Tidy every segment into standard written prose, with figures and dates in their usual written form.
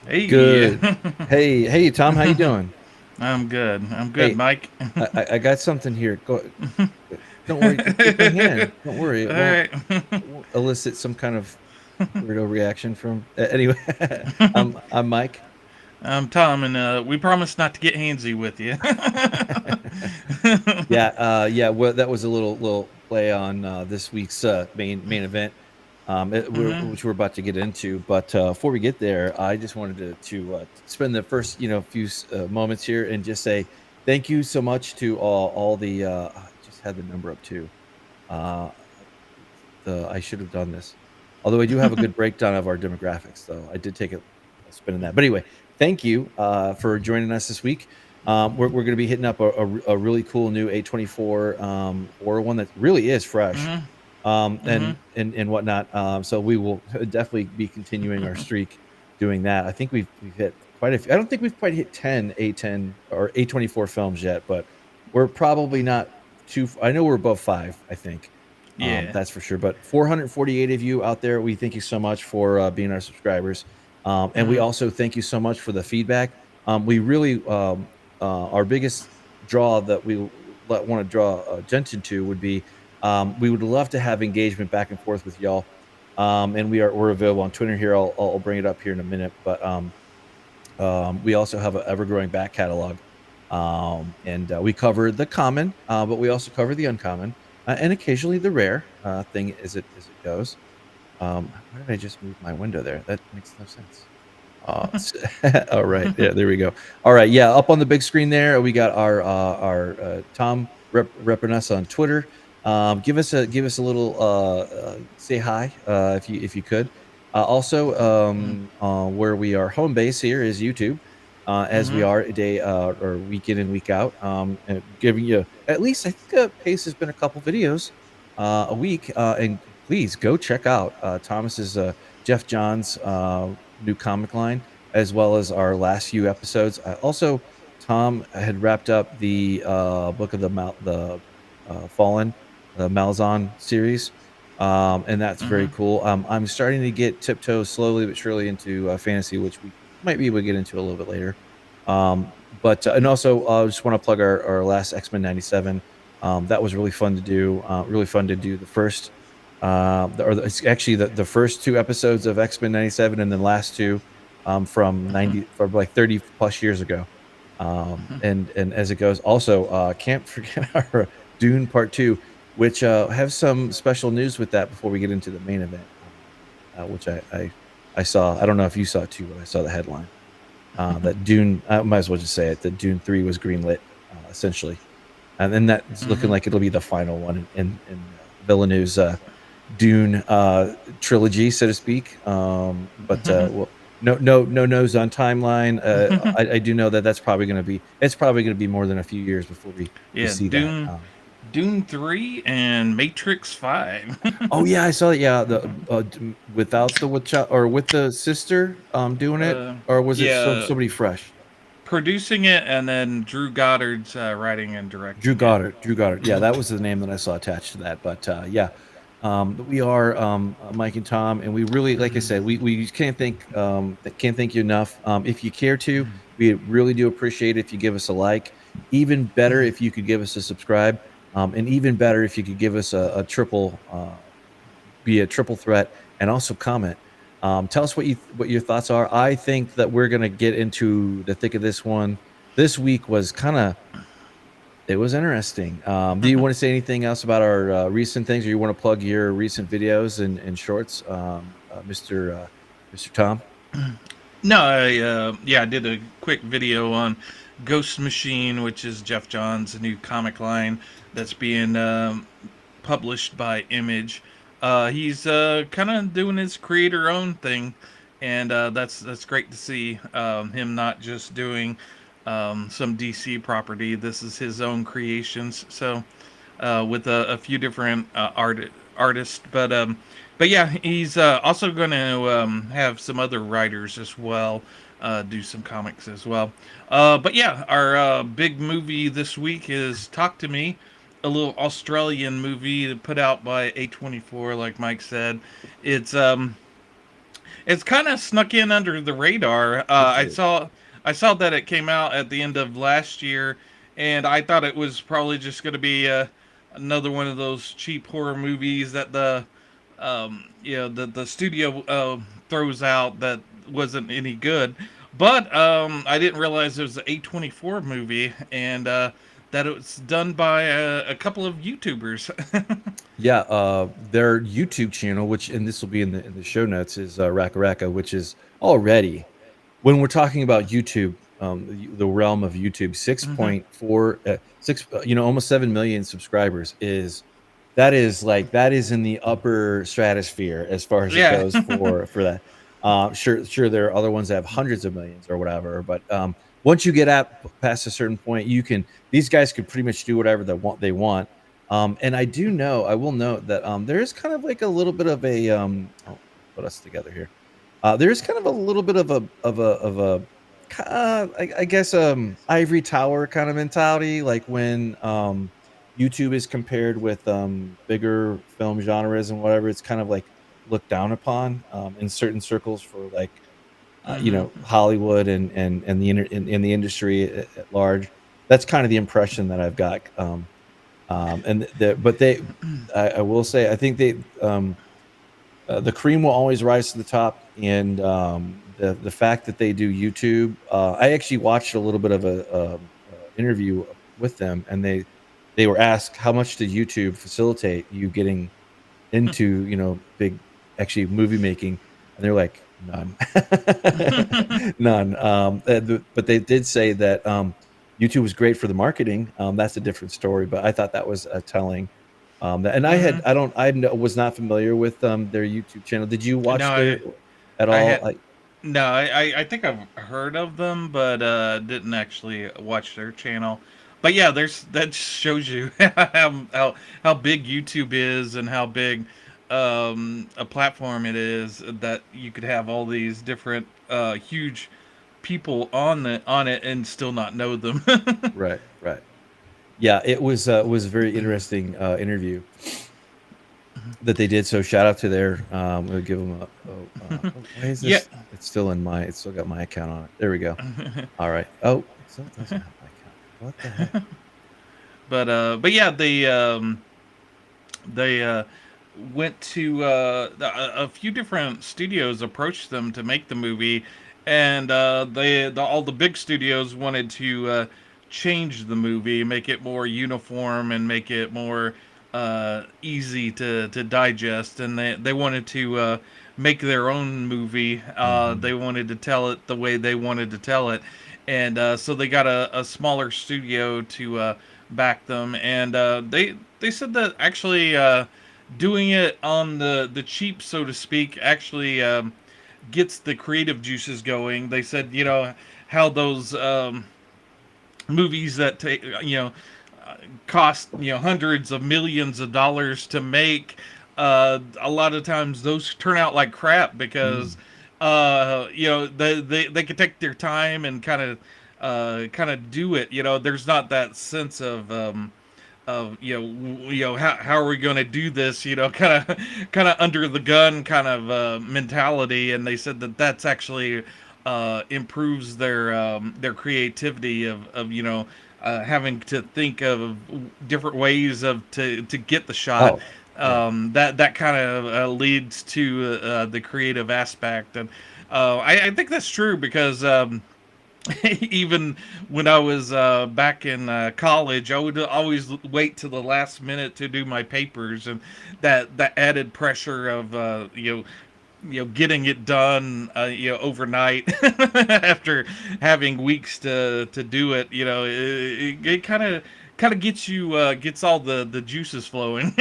Hey, Good. Hey, Tom, how you doing? I'm good. I'm good, Hey, Mike. I got something here. Don't worry. Just take my hand. Don't worry. All right. It won't elicit some kind of weirdo reaction from. Anyway, I'm Mike. I'm Tom, and we promise not to get handsy with you. Yeah, yeah. Well, that was a little play on this week's main event, hmm which we're about to get into. But before we get there, I just wanted to spend the first few moments here and just say thank you so much to all the. I just had the number up too. Uh, the I should have done this, although I do have a good breakdown of our demographics, though I did take a spin in that. But anyway, thank you for joining us this week. We're going to be hitting up a really cool new A24 horror one that really is fresh, hmm hmm and whatnot. So we will definitely be continuing our streak doing that. I think we've hit quite a few. I don't think we've quite hit 10 A10 or A24 films yet, but we're probably not too. I know we're above five, I think. Yeah. That's for sure. But 448 of you out there, we thank you so much for being our subscribers. And we hmm also thank you so much for the feedback. We really, our biggest draw that we want to draw attention to would be we would love to have engagement back and forth with y'all. And we're available on Twitter here. I'll bring it up here in a minute. But we also have an ever growing back catalog. And we cover the common, but we also cover the uncommon and occasionally the rare thing as it goes. Why did I just move my window there? That makes no sense. All right, yeah, there we go. All right, yeah, up on the big screen there, we got our Tom repping us on Twitter. Give us a little say hi if you could. Also, where we are home base here is YouTube, as we hmm are a day or week in and week out, and giving you at least I think pace has been a couple videos a week, and please go check out Thomas's Geoff John's new comic line, as well as our last few episodes. Also, Tom had wrapped up the book of the Fallen, the Malzahn series, and that's very hmm cool. I'm starting to get tiptoes slowly but surely into fantasy, which we might be able to get into a little bit later. But and also, just want to plug our last X-Men '97. That was really fun to do. Really fun to do the first it's actually the first two episodes of X-Men '97, and then last two from like 30 plus years ago. And as it goes, also can't forget our Dune Part Two, which have some special news with that before we get into the main event, which I saw. I don't know if you saw it too, but I saw the headline that Dune. I might as well just say it. That Dune 3 was greenlit, essentially, and then that's looking hmm like it'll be the final one in Villeneuve's Dune trilogy, so to speak. But well, no nose on timeline. I do know that that's probably going to be it's probably going to be more than a few years before we Yeah, see that. Dune 3 and Matrix 5. Oh yeah, I saw it. Yeah, the without the or with the sister doing it, or was it yeah, somebody fresh? producing it and then Drew Goddard's writing and Drew directing it. Goddard. Drew Goddard. Yeah, that was the name that I saw attached to that. But yeah, we are Mike and Tom, and we really, like I said, we can't thank you enough. If you care to, we really do appreciate it if you give us a like. Even better if you could give us a subscribe, and even better if you could give us a triple, be a triple threat, and also comment. Tell us what your thoughts are. I think that we're gonna get into the thick of this one. This week was kind of it was interesting. Do you want to say anything else about our recent things, or you want to plug your recent videos and shorts, Mr. Tom? No, I did a quick video on Ghost Machine, which is Jeff Johns' new comic line that's being published by Image. He's kind of doing his creator own thing, and that's great to see him not just doing some DC property. This is his own creations. So with a few different artists, but yeah, he's also going to have some other writers as well. Do some comics as well. But yeah, our big movie this week is Talk to Me, a little Australian movie put out by A24, like Mike said. It's it's kind of snuck in under the radar. It did. I saw that it came out at the end of last year, and I thought it was probably just going to be another one of those cheap horror movies that the studio throws out that wasn't any good. But I didn't realize it was an A24 movie, and that it was done by a couple of YouTubers. Yeah, their YouTube channel, which and this will be in the show notes, is RackaRacka, which is already when we're talking about YouTube, the realm of YouTube, Hmm. 6.4, almost 7 million subscribers that is in the upper stratosphere as far as it Yeah. goes for that. Sure, there are other ones that have hundreds of millions or whatever, but once you get past a certain point, these guys could pretty much do whatever they want. And I will note that there is kind of like a little bit of a I'll put us together here. There is kind of a little bit I guess ivory tower kind of mentality, like when YouTube is compared with bigger film genres and whatever. It's kind of like looked down upon in certain circles for like Hmm. Hollywood and in the industry at large. That's kind of the impression that I've got. And but I will say, I think the cream will always rise to the top, and the fact that they do YouTube. I actually watched a little bit of a interview with them, and they were asked how much did YouTube facilitate you getting into big actually movie making, and they're like none, none. But they did say that YouTube was great for the marketing. That's a different story, but I thought that was telling. And Hmm. was not familiar with their YouTube channel. Did you No, watch their at I all? had no, I think I've heard of them, but didn't actually watch their channel. But yeah, there's that shows you how big YouTube is and how big a platform it is that you could have all these different huge people on it and still not know them. Right, right. Yeah, it was a very interesting interview that they did. So shout out to their we'll give them why is Yeah. this? It's still got my account on it. There we go. All right. Oh, it still doesn't have my account. What the heck? But yeah, they went to a few different studios approached them to make the movie, and all the big studios wanted to change the movie, make it more uniform and make it more easy to digest, and they wanted to make their own movie. Hmm. They wanted to tell it the way they wanted to tell it, and so they got a smaller studio to back them, and they said that actually doing it on the cheap, so to speak, actually gets the creative juices going. They said, how those movies that take, cost hundreds of millions of dollars to make, a lot of times those turn out like crap because Mm. they could take their time and kind of do it. There's not that sense of how are we going to do this, kind of under the gun kind of mentality, and they said that that's actually improves their creativity of having to think of different ways of to get the shot. Oh, yeah. That kind of leads to the creative aspect, and I think that's true because even when I was back in college, I would always wait to the last minute to do my papers, and that added pressure of getting it done overnight after having weeks to do it. It kind of gets all the juices flowing.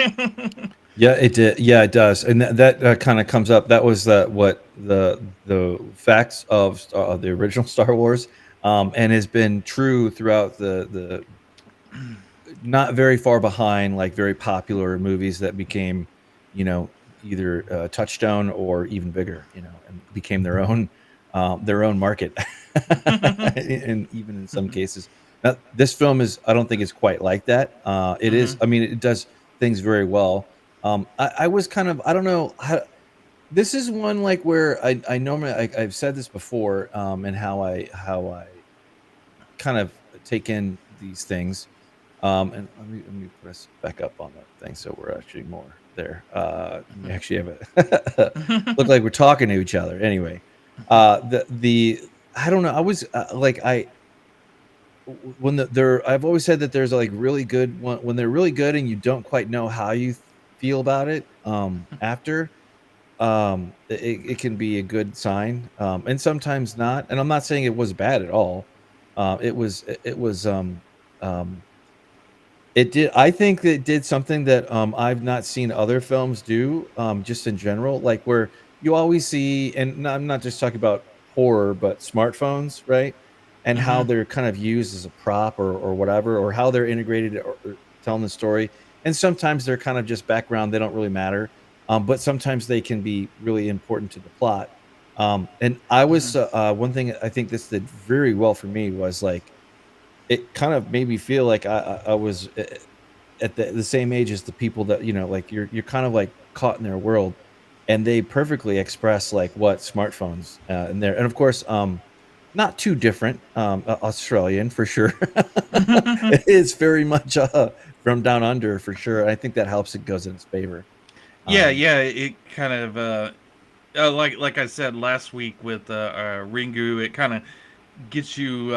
Yeah, it did. Yeah, it does, and that kind of comes up. That was what the facts of the original Star Wars, and has been true throughout the not very far behind, like very popular movies that became, you know, either touchstone or even bigger, and became their own market, and even in some cases. Now, this film I don't think it's quite like that. It is. Hmm. I mean, it does things very well. I was kind of, I don't know how. This is one like where I normally I've said this before, and how I kind of take in these things. And let me put us back up on the thing so we're actually more there. We actually have a look like we're talking to each other. Anyway, the I don't know. I was like when they're I've always said that there's like really good when they're really good and you don't quite know how you feel about it after it can be a good sign and sometimes not, and I'm not saying it was bad at all. Um it did I think that it did something that, I've not seen other films do, just in general, like, where you always see and I'm not just talking about horror, but smartphones, right? And how Hmm. they're kind of used as a prop or whatever, or how they're integrated or telling the story, and sometimes they're kind of just background, they don't really matter, but sometimes they can be really important to the plot. And I was, Hmm. one thing I think this did very well for me was, like, it kind of made me feel like I was at the same age as the people that, like, you're kind of, like, caught in their world, and they perfectly express, like, what smartphones, and there and of course, not too different, Australian for sure. It is very much, from down under for sure. I think that helps it goes in its favor. Yeah, Um, yeah. It kind of like I said last week with Ringu, it kind of gets you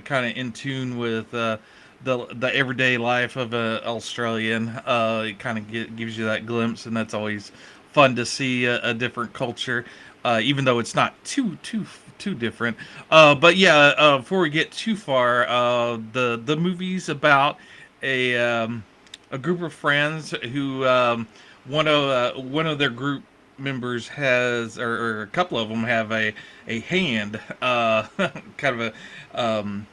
kind of in tune with the everyday life of a Australian. It kind of gives you that glimpse, and that's always fun to see a different culture, even though it's not too different. But yeah, before we get too far, the movie's about a um, a group of friends who one of their group members has, or a couple of them have a hand, kind of a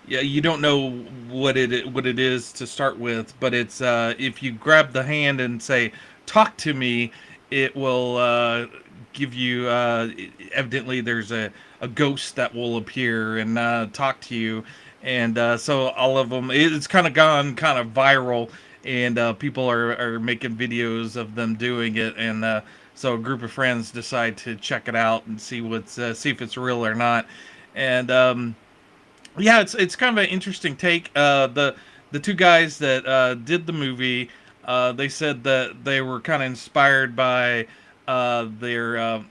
yeah, you don't know what it is to start with, but it's if you grab the hand and say talk to me, it will give you evidently there's a ghost that will appear and talk to you, and so all of them, it's kind of gone kind of viral, and people are making videos of them doing it, and so a group of friends decide to check it out and see if it's real or not, and yeah, it's kind of an interesting take. The two guys that did the movie, they said that they were kind of inspired by their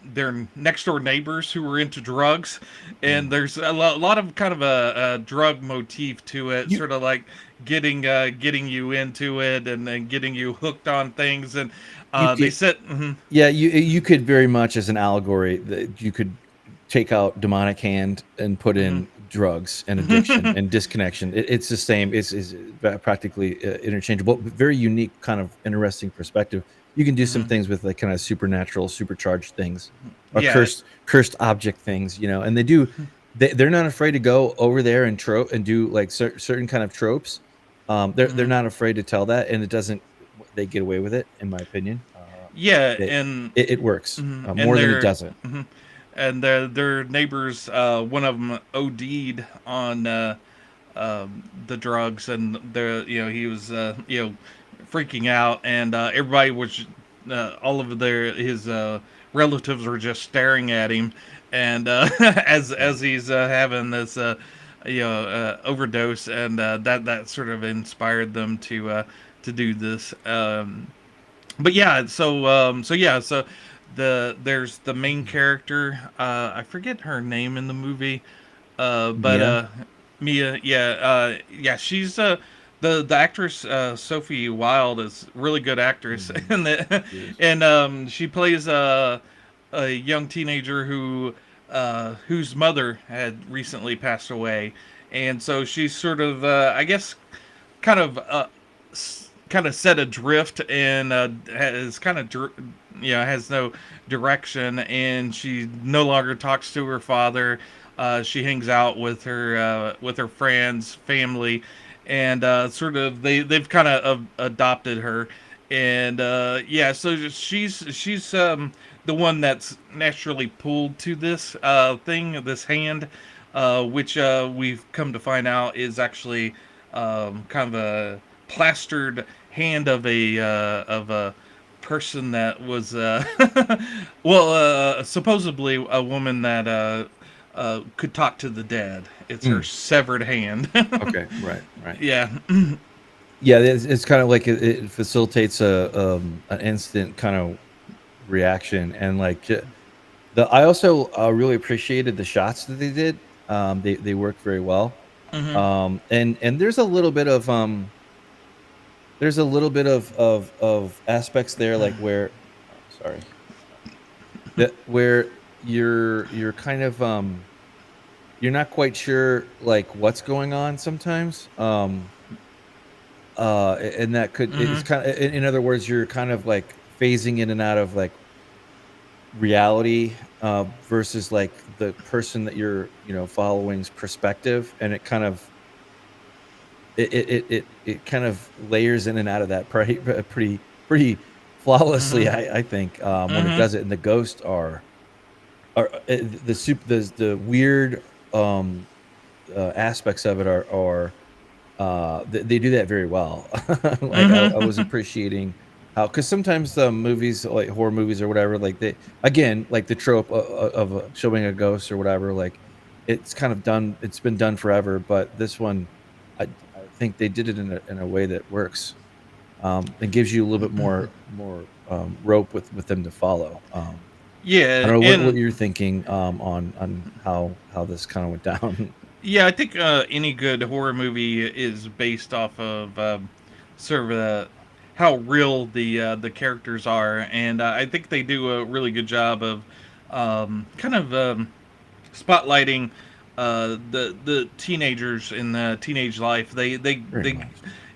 next door neighbors who were into drugs, and mm. there's lot of kind of a drug motif to it, You sort of like getting you into it and then getting you hooked on things, and you they can said, mhm, Yeah, you could very much as an allegory that you could take out demonic hand and put in drugs and addiction mhm. and disconnection. It's the same. It's practically interchangeable, but very unique, kind of interesting perspective. You can do some Mhm. things with like kind of supernatural, supercharged things, or Yeah. cursed object things, and they do. They're not afraid to go over there and trope and do like certain kind of tropes. They're Mhm. not afraid to tell that, and it doesn't. They get away with it, in my opinion. Yeah, It and it works, mhm, and more than it doesn't. mhm, their neighbors. One of them OD'd on the drugs, and he was freaking out, and everybody was all of their his relatives were just staring at him, and Yeah. as he's having this overdose, and that sort of inspired them to do this. But yeah, so there's the main character. I forget her name in the movie, but Mia? Mia, yeah, yeah, she's the actress Sophie Wilde is a really good actress, Mhm. and Yes. she plays a young teenager whose mother had recently passed away, and so she's sort of I guess kind of kind of set adrift, and has kind of has no direction, and she no longer talks to her father. She hangs out with her friends, family, and sort of they've kind of adopted her, and yeah, so she's the one that's naturally pulled to this this hand, which we've come to find out is actually kind of a plastered hand of a person that was well, supposedly a woman that could talk to the dead. It's her Mm. severed hand. Okay, right, right. Yeah. Yeah, it's kind of like it facilitates an instant kind of reaction, and like the I also really appreciated the shots that they did. They worked very well. Hmm. And there's a little bit of aspects there, like where, sorry, that where you're kind of you're not quite sure like what's going on sometimes. And that could it's Hmm. kind of, in other words, you're kind of like phasing in and out of like reality versus like the person that you're, following's perspective, and it kind of it kind of layers in and out of that pretty flawlessly, Hmm. I think, when it Hmm. does it. And the ghosts are the weird aspects of it are they do that very well. Like I was Hmm. appreciating how, because sometimes the movies, like horror movies or whatever, like they, again, like the trope of showing a ghost or whatever, like it's kind of done. It's been done forever, but this one, I think they did it in a way that works, and gives you a little bit more rope with them to follow. I Yeah, don't know what and you're thinking on how this kind of went down. yeah, I think any good horror movie is based off of sort of how real the characters are, and I think they do a really good job of kind of spotlighting the teenagers in the teenage life. Very They much.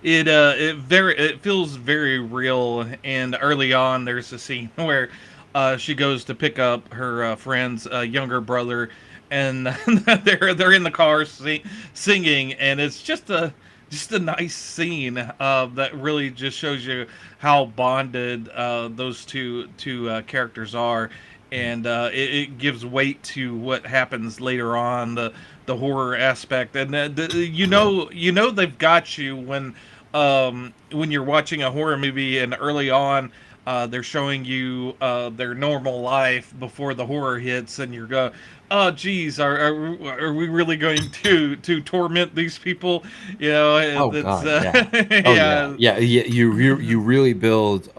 it feels very real. And early on, there's a scene where she goes to pick up her friend's younger brother, and they're in the car singing, and it's just a nice scene that really just shows you how bonded those two characters are, and it gives weight to what happens later on, the horror aspect, and you know they've got you when you're watching a horror movie, and early on they're showing you their normal life before the horror hits, and you're going, oh geez, are we really going to torment these people? You know, Oh it's god, yeah. Oh yeah. yeah. Yeah, you really build,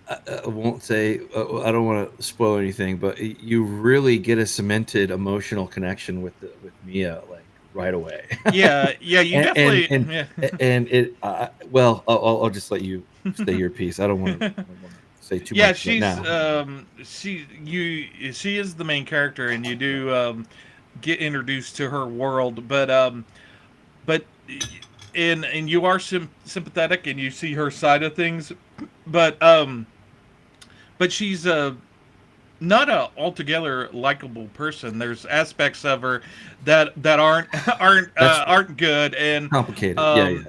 I won't say, I don't wanna spoil anything, but you really get a cemented emotional connection with Mia, like, right away. Yeah, yeah, you And and definitely, and yeah. and it, well, I'll just let you say your piece. I don't wanna say too Yeah, much right now. she is the main character, and you do get introduced to her world, but and you are sympathetic, and you see her side of things, but she's not a altogether likable person. There's aspects of her that That's aren't good, and complicated. Yeah, yeah. um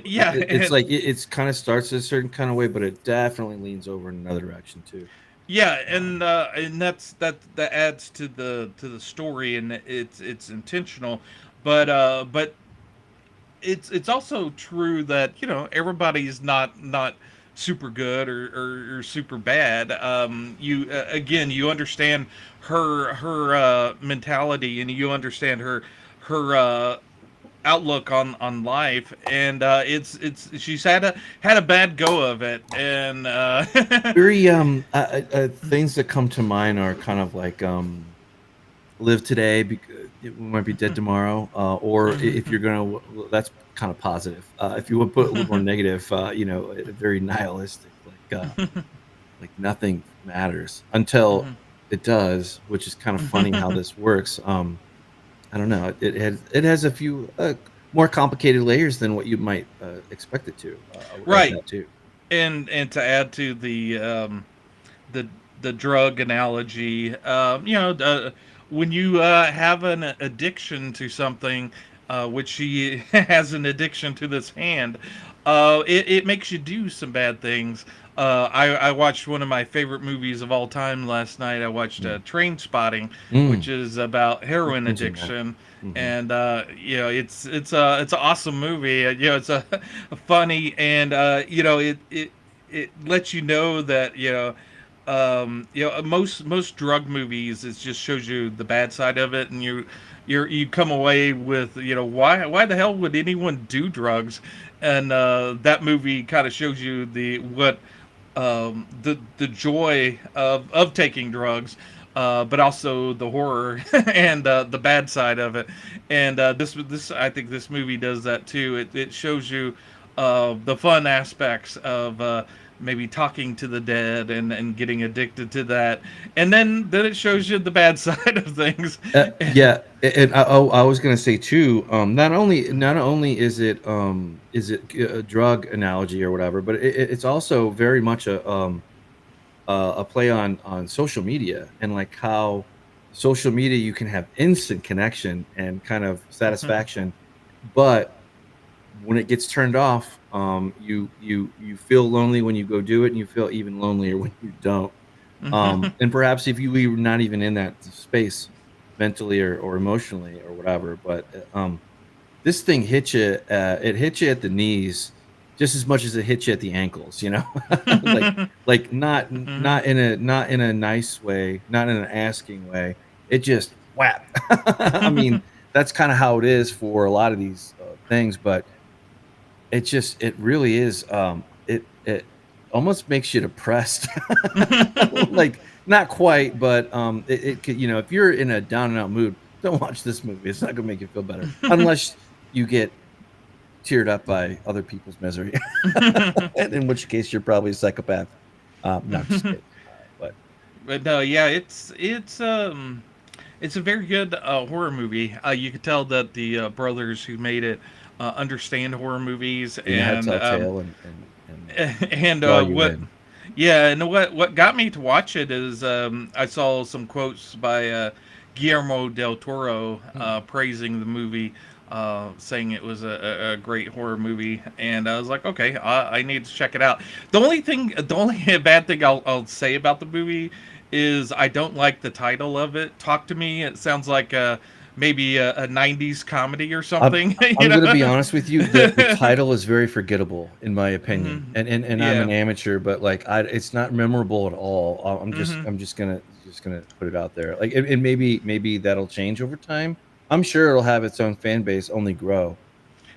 yeah, It's and like it's kinda starts a certain kinda way, but it definitely leans over in another direction too. yeah, Um, and that adds to the story, and it's intentional, but it's also true that everybody's not super good or super bad. You again, you understand her mentality, and you understand her outlook on life, and it's she's had a bad go of it, and very things that come to mind are kind of like, live today because we might be dead tomorrow, or if you're gonna, that's kind of positive. If you would put a little more negative, very nihilistic, like nothing matters until it does, which is kind of funny how this works. I don't know. It has a few more complicated layers than what you might expect it to. I would add right. that too. And to add to the the drug analogy, when you have an addiction to something, which she has an addiction to this hand, it makes you do some bad things. I watched one of my favorite movies of all time last night. I watched Mm. Train Spotting, which Mm. is about You've heroin mentioned that. addiction, Hmm. and it's an awesome movie. It's a funny, and it it lets you know that most drug movies, it just shows you the bad side of it, and you come away with, why the hell would anyone do drugs, and that movie kind of shows you the joy of taking drugs, but also the horror and the bad side of it. And this I think this movie does that too. It shows you the fun aspects of maybe talking to the dead and getting addicted to that, and then it shows you the bad side of things. Yeah, and I was gonna say too. Not only is it a drug analogy or whatever, but it's also very much a play on social media, and like how social media, you can have instant connection and kind of satisfaction, but when it gets turned off, you feel lonely when you go do it, and you feel even lonelier when you don't. And perhaps if you were not even in that space mentally or emotionally or whatever, but this thing hits you. It hits you at the knees just as much as it hits you at the ankles. like not in a nice way, not in an asking way. It just whap. I mean, that's kind of how it is for a lot of these things, but it really is, it almost makes you depressed. Like, not quite, but, it could, if you're in a down and out mood, don't watch this movie. It's not gonna make you feel better, unless you get teared up by other people's misery, and in which case you're probably a psychopath. No, just kidding, but But no, yeah, it's a very good horror movie. You could tell that the brothers who made it understand horror movies, they know how to and tell a tale and and draw you what in. yeah, and what got me to watch it is I saw some quotes by Guillermo del Toro Hmm. praising the movie, saying it was a great horror movie, and I was like, okay, I need to check it out. The only bad thing I'll say about the movie is I don't like the title of it. Talk to Me. It sounds like maybe a '90s comedy or I'm something. I'm gonna be honest with you, the title is very forgettable, in my opinion, Mhm. and I'm Yeah. an amateur, but, like, it's not memorable at all. I'm just Hmm. I'm just gonna put it out there, like, and maybe that'll change over time. I'm sure it'll have its own fan base, only grow,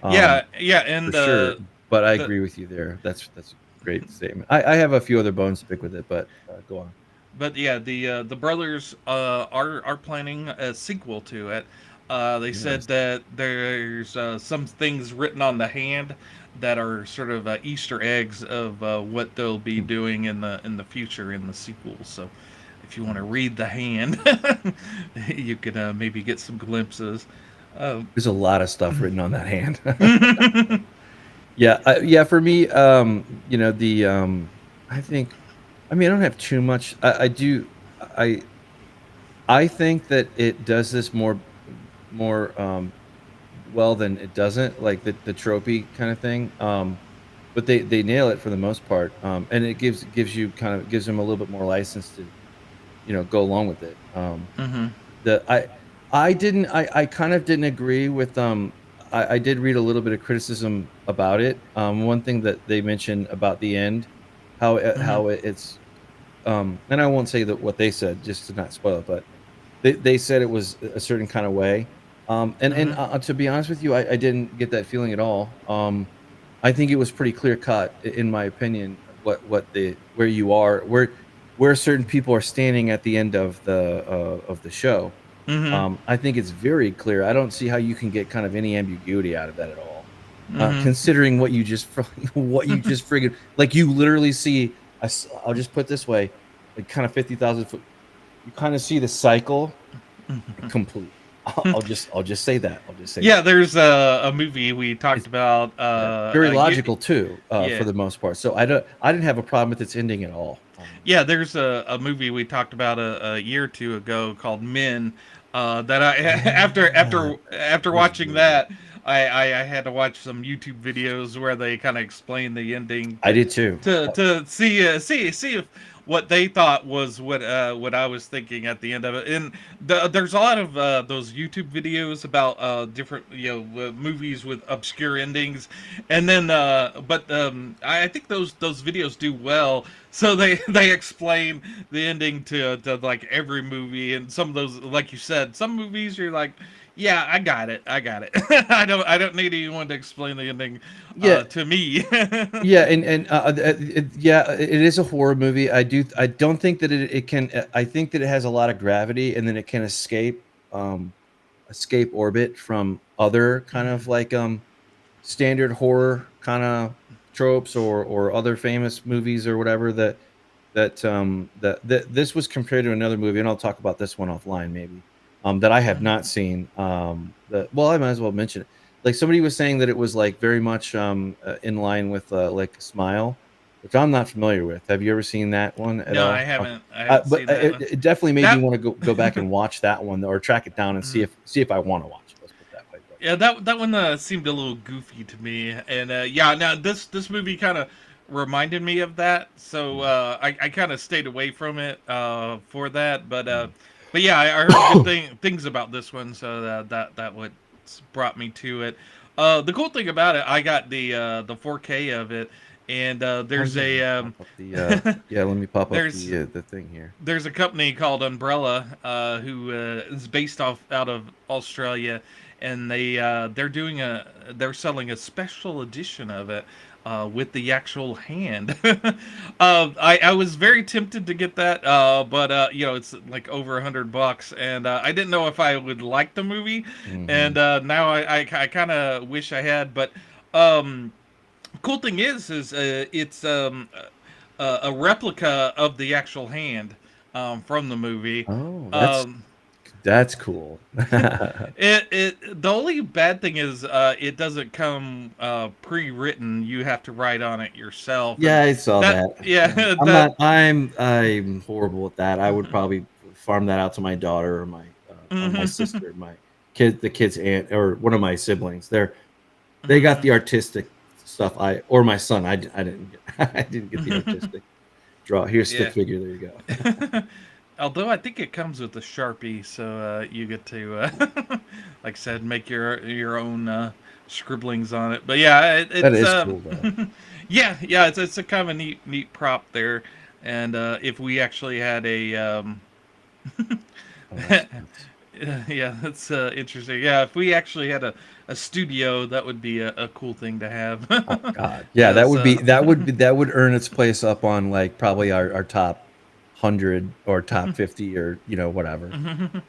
um, Yeah, yeah, for and sure, but I the agree with you there. That's a great statement. I have a few other bones to pick with it, but, go on. but yeah, the brothers are planning a sequel to it. They said Interesting. that there's some things written on the hand that are sort of Easter eggs of what they'll be Hmm, doing in the future in the sequel. So, if you want to interesting. read the hand, you could maybe get some glimpses. Um, There's a lot of stuff written on that hand. Yeah, yeah, for me, I think, I mean, I don't have too much. I I think that it does this more well than it doesn't, like the tropey kind of thing. But they nail it for the most part. And it gives them a little bit more license to, go along with it. mhm, The I kind of didn't agree with, I did read a little bit of criticism about it. One thing that they mentioned about the end, mhm, how it's, and I won't say that what they said, just to not spoil it, but they said it was a certain kind of way. And mhm, to be honest with you, I didn't get that feeling at all. I think it was pretty clear cut, in my opinion, what the where you are, where certain people are standing at the end of the show. mhm, I think it's very clear. I don't see how you can get kind of any ambiguity out of that at all. mhm. Considering what you just what you just friggin', like, you literally see, I'll just put it this way, like, kind of 50,000 foot, you kind of see the cycle complete. I'll just say that. I'll just say Yeah, that. there's a movie we talked It's about. Yeah, very logical too, for Yeah, the most part. So I didn't have a problem with its ending at all. yeah. There's a movie we talked about a year or two ago called Men. That I Yeah, after that was watching really good. that, I had to watch some YouTube videos where they kind of explain the ending I did too. to see if what they thought was what I was thinking at the end of it. And there's a lot of those YouTube videos about different movies with obscure endings, and then but I think those videos do well. So they explain the ending to like every movie, and some of those, like you said, some movies you're like, yeah, I got it. I don't need anyone to explain the ending Yeah, to me. yeah, yeah, it is a horror movie. I don't think that it can. I think that it has a lot of gravity, and then it can escape orbit from other kind of like standard horror kind of tropes or other famous movies or whatever that this was compared to another movie, and I'll talk about this one offline maybe, that I have not seen. That well, I might as well mention it. Like somebody was saying that it was like very much in line with like Smile, which I'm not familiar with. Have you ever seen that one at No, I all? haven't. I haven't But seen that one. it definitely made me That want to go back and watch that one or track it down and see if I want to watch it. Let's put it that way. But yeah, that one seemed a little goofy to me, and yeah, now this movie kind of reminded me of that, so I kind of stayed away from it for that, but yeah, I heard good things about this one, so that what brought me to it. The cool thing about it, I got the 4K of it, and oh there's yeah, let a me pop up the yeah, let me pop up there's the thing here. there's a company called Umbrella who is based off out of Australia, and they're selling a special edition of it with the actual hand. I was very tempted to get that, but it's like over $100, and I didn't know if I would like the movie, and Hmm. now I kind of wish I had, but. Um, Cool thing is it's a replica of the actual hand from the movie. Oh, Um, that's cool. the only bad thing is it doesn't come pre-written. You have to write on it yourself, and Yeah, I saw that that. yeah Yeah. that I'm horrible at that. I would probably farm that out to my daughter or my mhm, sister, the kid's aunt, or one of my siblings. They got mhm, the artistic stuff. Or my son. I didn't get, I didn't get the mhm. artistic draw. Here's stick Yeah. figure. There you go. Although I think it comes with a Sharpie, so you get to, like I said, make your own scribblings on it. But yeah, That it's is cool though. yeah, it's a kind of a neat prop there. And if we actually had a Oh, that's nuts. yeah, that's interesting. Yeah, if we actually had a studio, that would be a cool thing to have. Oh God, yeah, Because that would earn its place up on like probably our top 100 or top 50 or whatever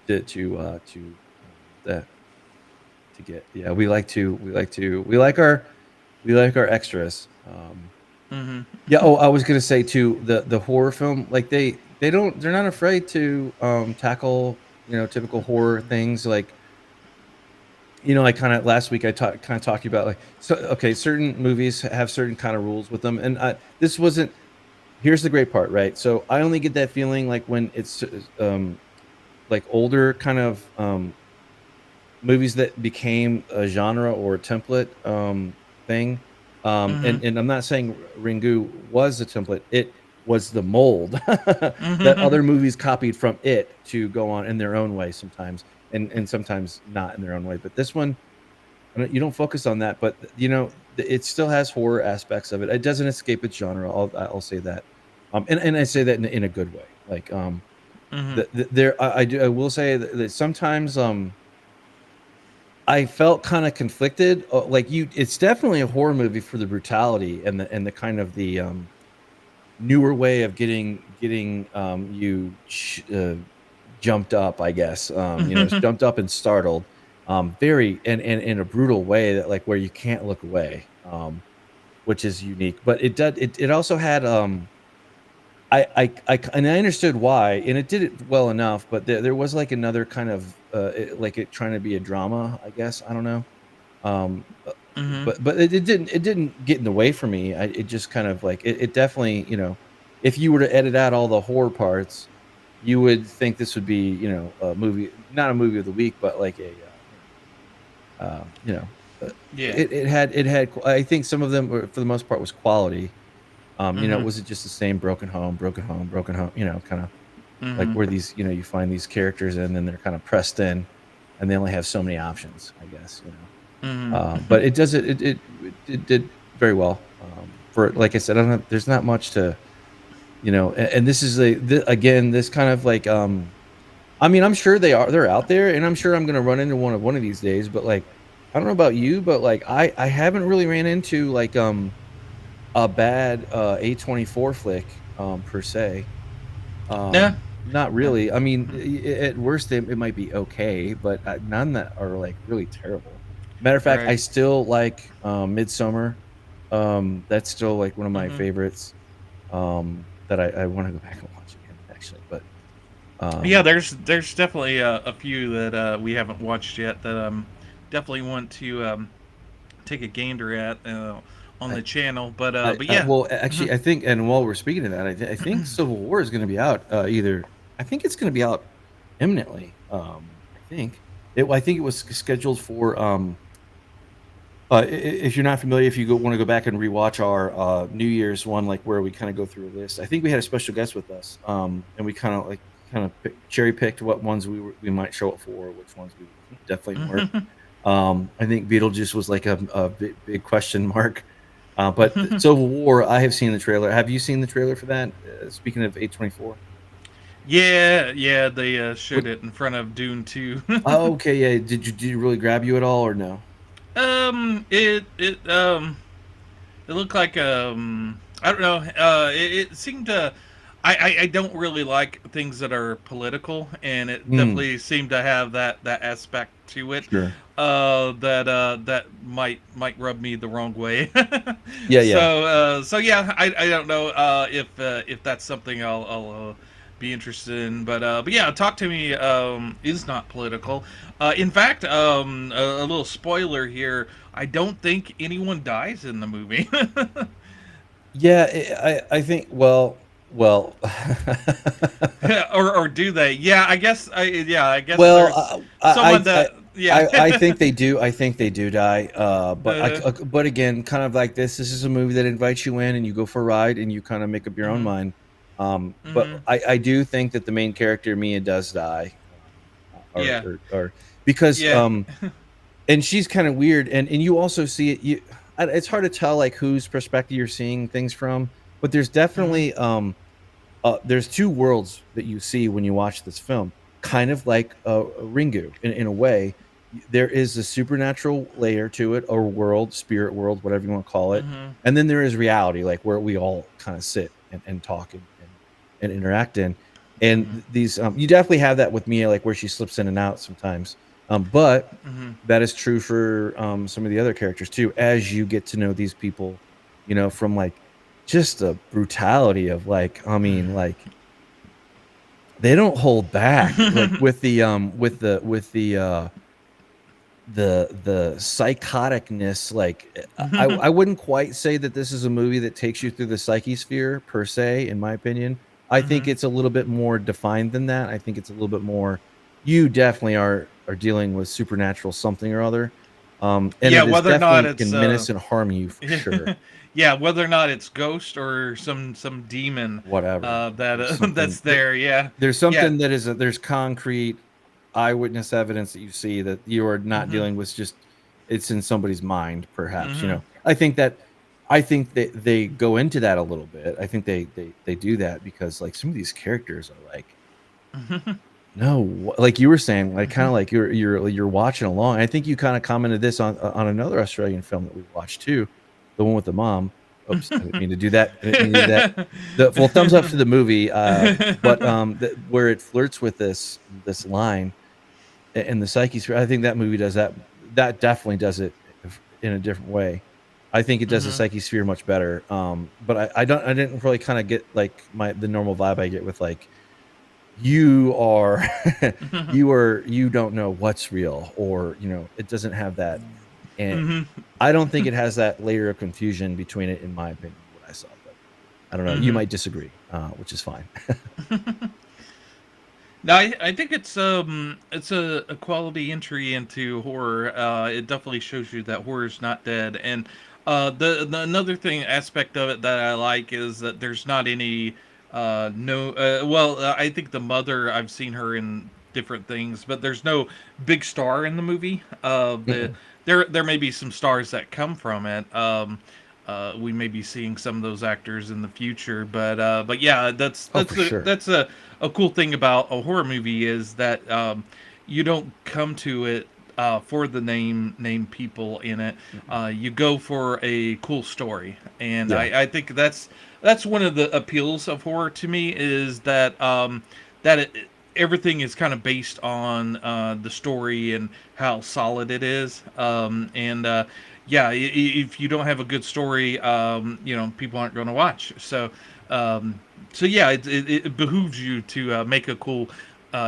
to the to get. Yeah, we like our extras. Yeah. Oh, I was gonna say too, the horror film, like they're not afraid to tackle typical horror things like like kind of last week I kind of talked about like so okay, certain movies have certain kind of rules with them, and this wasn't. Here's the great part, right? So I only get that feeling like when it's like older kind of movies that became a genre or a template thing. And I'm not saying Ringu was a template; it was the mold that other movies copied from it to go on in their own way sometimes, and sometimes not in their own way. But this one, you don't focus on that, but it still has horror aspects of it. It doesn't escape its genre. I'll say that, and I say that in a good way. Like there, I will say that sometimes I felt kind of conflicted. Like it's definitely a horror movie for the brutality and the kind of the newer way of getting you jumped up, I guess. Jumped up and startled, very and in a brutal way that like where you can't look away, which is unique. But it also had and I understood why, and it did it well enough. But there was like another kind of like it trying to be a drama, I guess. I don't know. Um, uh, but it didn't get in the way for me. It just kind of like it definitely if you were to edit out all the horror parts, you would think this would be a movie, not a movie of the week, but like a uh, you know yeah. it had I think some of them were, for the most part was quality. Mm-hmm. Was it just the same broken home, broken home, broken home, kind of like Mm-hmm. where these, you find these characters and then they're kind of pressed in and they only have so many options, I guess. Mm-hmm. But it does it did very well. For like I said, I don't know, there's not much to, and this is again, this kind of like, I mean, I'm sure they're out there and I'm sure I'm gonna run into one of these days, but like, I don't know about you, but like I haven't really ran into like a bad A24 flick per se. Yeah. Not Yeah. really. I mean, at worst, it might be okay, but none that are like really terrible. Matter of fact, I Right. still like Midsummer. That's still like one of my Mm-hmm. favorites. That I want to go back and watch again, actually. But Yeah, um, there's definitely a few that we haven't watched yet that definitely want to take a gander at on I, the channel. But I yeah. well, Mm-hmm. actually, I think, and while we're speaking of that, I think Civil War is going to be out either. I think it's going to be out imminently. I think it was scheduled for if you're not familiar, if you want to go back and rewatch our New Year's one, like where we kind of go through a list, I think we had a special guest with us, and we kind of cherry picked what ones we might show up for, which ones we definitely weren't. I think Beetlejuice was like a big question mark, but Civil War, I have seen the trailer. Have you seen the trailer for that? Speaking of A24, Yeah, yeah, they what? showed it in front of Dune 2. Oh, okay, yeah. Did you really grab you at all or no? It looked like I don't know. It seemed to. I don't really like things that are political, and it Hmm. definitely seemed to have that aspect to it. Sure. That might rub me the wrong way. Yeah, yeah. So yeah, I don't know if that's something I'll be interested in. But yeah, Talk to Me is not political. In fact, a little spoiler here. I don't think anyone dies in the movie. Yeah, I think well Or do they? Yeah, I guess well there's someone I that yeah. I think they do. I think they do die. uh, But again, kind of like this is a movie that invites you in and you go for a ride and you kind of make up your own mhm, mind. But mhm, I do think that the main character Mia does die, yeah, or because yeah. and she's kind of weird, and you also see it. It's hard to tell like whose perspective you're seeing things from, but there's Mhm, definitely there's two worlds that you see when you watch this film, kind of like Ringu in a way. There is a supernatural layer to it, or world, spirit world, whatever you want to call it, mhm, and then there is reality, like where we all kind of sit and talk and interact in. And mhm, these you definitely have that with Mia, like where she slips in and out sometimes. But mhm, that is true for some of the other characters too, as you get to know these people, from like just the brutality of like, I mean, like they don't hold back, like with the psychoticness. Like I wouldn't quite say that this is a movie that takes you through the psyche sphere per se, in my opinion. I think mhm. it's a little bit more defined than that. I think it's a little bit more, you definitely are dealing with supernatural something or other. And Yeah, it is whether or not definitely it's can menace and harm you for sure. yeah, whether or not it's ghost or some demon Whatever. that There's something that's there. Yeah, there's yeah. something that is there's concrete eyewitness evidence that you see that you are not Mhm, dealing with, just it's in somebody's mind, perhaps. mhm. I think that they go into that a little bit. I think they do that because like some of these characters are like, no, like you were saying, like kind of like you're watching along. I think you kind of commented this on another Australian film that we watched too, the one with the mom. Oops, I didn't mean to do that. I didn't mean to do that. The well, thumbs up to the movie, but where it flirts with this line in the psyche sphere. I think that movie does that. That definitely does it in a different way. I think it does the Mhm. psyche sphere much better. But I didn't really kind of get like the normal vibe I get with like, you are you don't know what's real, or it doesn't have that. And Mhm. I don't think it has that layer of confusion between it, in my opinion, what I saw. But I don't know, you Mhm. might disagree, which is fine. No, I think it's a quality entry into horror. It definitely shows you that horror is not dead, and The another thing aspect of it that I like is that there's not any no well I think the mother, I've seen her in different things, but there's no big star in the movie. Mm-mm. There may be some stars that come from it. We may be seeing some of those actors in the future, but yeah, Oh, for sure. that's a cool thing about a horror movie is that you don't come to it for the name people in it. Mm-mm. You go for a cool story, and Yeah. I think that's one of the appeals of horror to me is that that it, everything is kind of based on the story and how solid it is. And yeah, if you don't have a good story, people aren't going to watch. Um, so yeah, it behooves you to make a cool,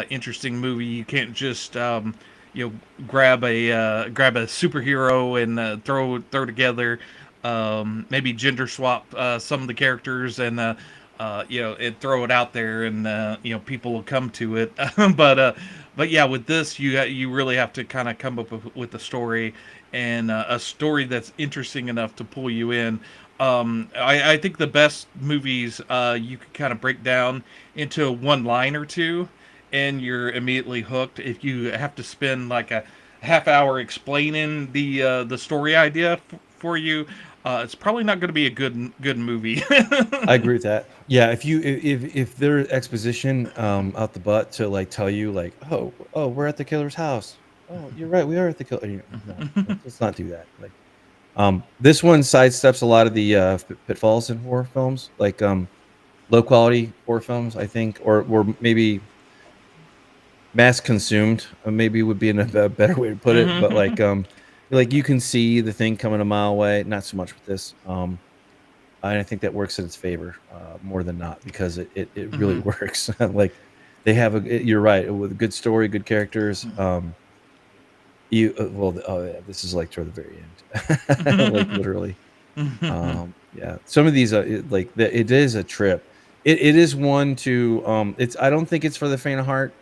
interesting movie. You can't just grab a superhero and throw together, maybe gender swap some of the characters and and throw it out there and people will come to it. but uh, but yeah, with this you really have to kind of come up with a story and a story that's interesting enough to pull you in. I think the best movies you could kind of break down into one line or two, and you're immediately hooked. If you have to spend like a half hour explaining the story idea for you, it's probably not going to be a good movie. I agree with that. Yeah, if there's exposition out the butt to like tell you like, oh, we're at the killer's house. Oh, you're right, we are at the killer. No, let's not do that. Like, this one sidesteps a lot of the pitfalls in horror films, like low quality horror films, I think, or maybe mass consumed, maybe would be a better way to put it. But like you can see the thing coming a mile away. Not so much with this. And I think that works in its favor more than not because it really Hmm. works. Like they have you're right, with a good story, good characters. You well, oh yeah, this is like toward the very end, like literally. Yeah, some of these it is a trip. It is one to it's I don't think it's for the faint of heart.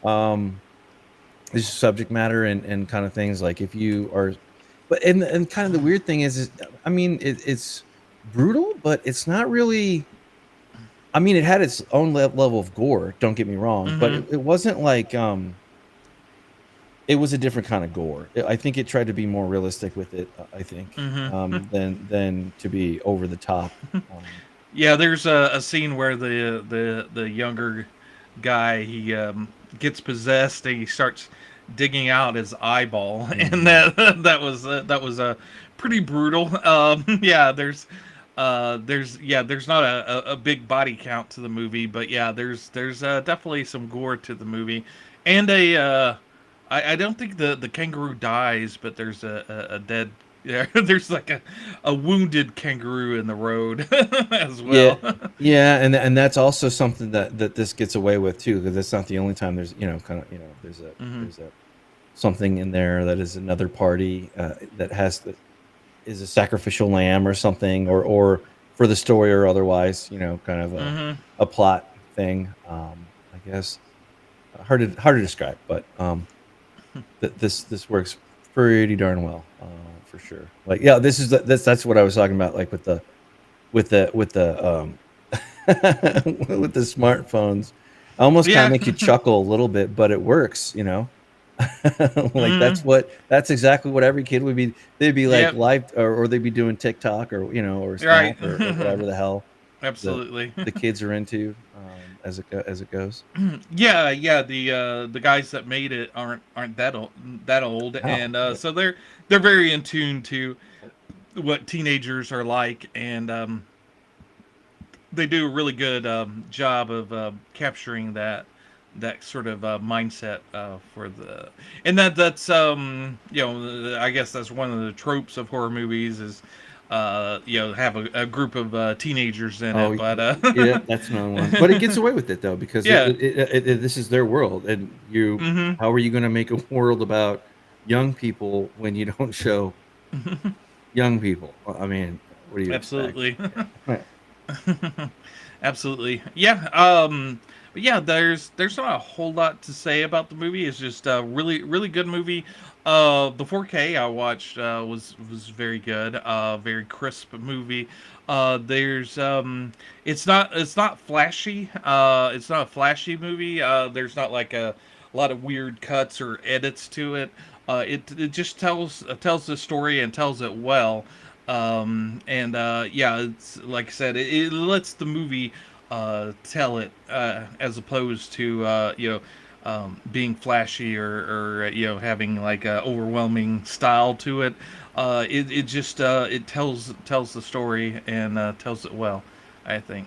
Um, it's just subject matter and kind of things like if you are, but and kind of the weird thing is I mean it's brutal, but it's not really. I mean, it had its own level of gore, don't get me wrong, but Hmm. it wasn't like, it was a different kind of gore. I think it tried to be more realistic with it, I think, Hmm. than to be over the top. Um, Yeah, there's a scene where the younger guy gets possessed and he starts digging out his eyeball, and mhm. that was pretty brutal. Yeah, there's not a big body count to the movie, but yeah, there's definitely some gore to the movie, and I don't think the kangaroo dies, but there's a dead. Yeah, there's like a wounded kangaroo in the road as Yeah, well. yeah, and that's also something that this gets away with too, because that's not the only time there's, kind of, Hmm. there's a something in there that is another party, that has the is a sacrificial lamb or something, or for the story or otherwise, kind of Hmm. a plot thing. I guess hard to describe, but this works pretty darn well, for sure. Like, yeah, that's what I was talking about, like with the with the smartphones. Almost kind of Yeah. makes you chuckle a little bit, but it works, like Hmm. that's exactly what every kid would be. They'd be like Yep. live, or they'd be doing TikTok, or Right. Snap, or whatever the hell the Absolutely. the kids are into, as it goes. Yeah, yeah. The guys that made it aren't that old, Oh, and good. so they're very in tune to what teenagers are like, and they do a really good job of capturing that sort of mindset for the and that's I guess that's one of the tropes of horror movies is have a group of teenagers in Oh, it, but yeah, that's another one. But it gets away with it though because yeah. this is their world, and Hmm. how are you going to make a world about young people when you don't show young people? I mean, what do you expect? Absolutely. Yeah. Absolutely. Yeah. but yeah, there's not a whole lot to say about the movie. It's just a really good movie. The 4K I watched was very good. Very crisp movie. There's it's not flashy. It's not a flashy movie. There's not like a lot of weird cuts or edits to it. It just tells the story and tells it well. And yeah, it's like I said, it lets the movie tell it as opposed to being flashy or having like a overwhelming style to it. It just it tells the story and tells it well, I think.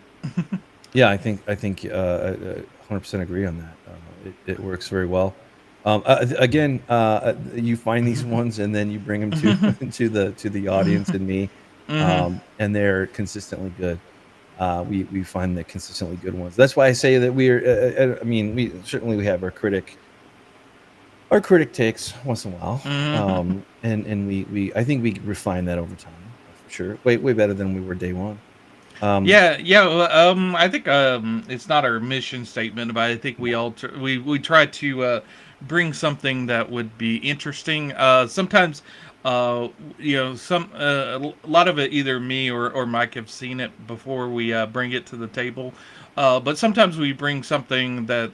Yeah, I think 100% agree on that. It works very well. Again, you find these ones and then you bring them to to the audience and me, Hmm. and they're consistently good. We find the consistently good ones. That's why I say that we're. I mean, we have our critic takes once in a while, Hmm. and we I think we refine that over time, for sure. Way better than we were day one. Um, Yeah. Well, I think it's not our mission statement, but I think we all we try to bring something that would be interesting. Sometimes, uh, a lot of it either me or Mike have seen it before we bring it to the table. But sometimes we bring something that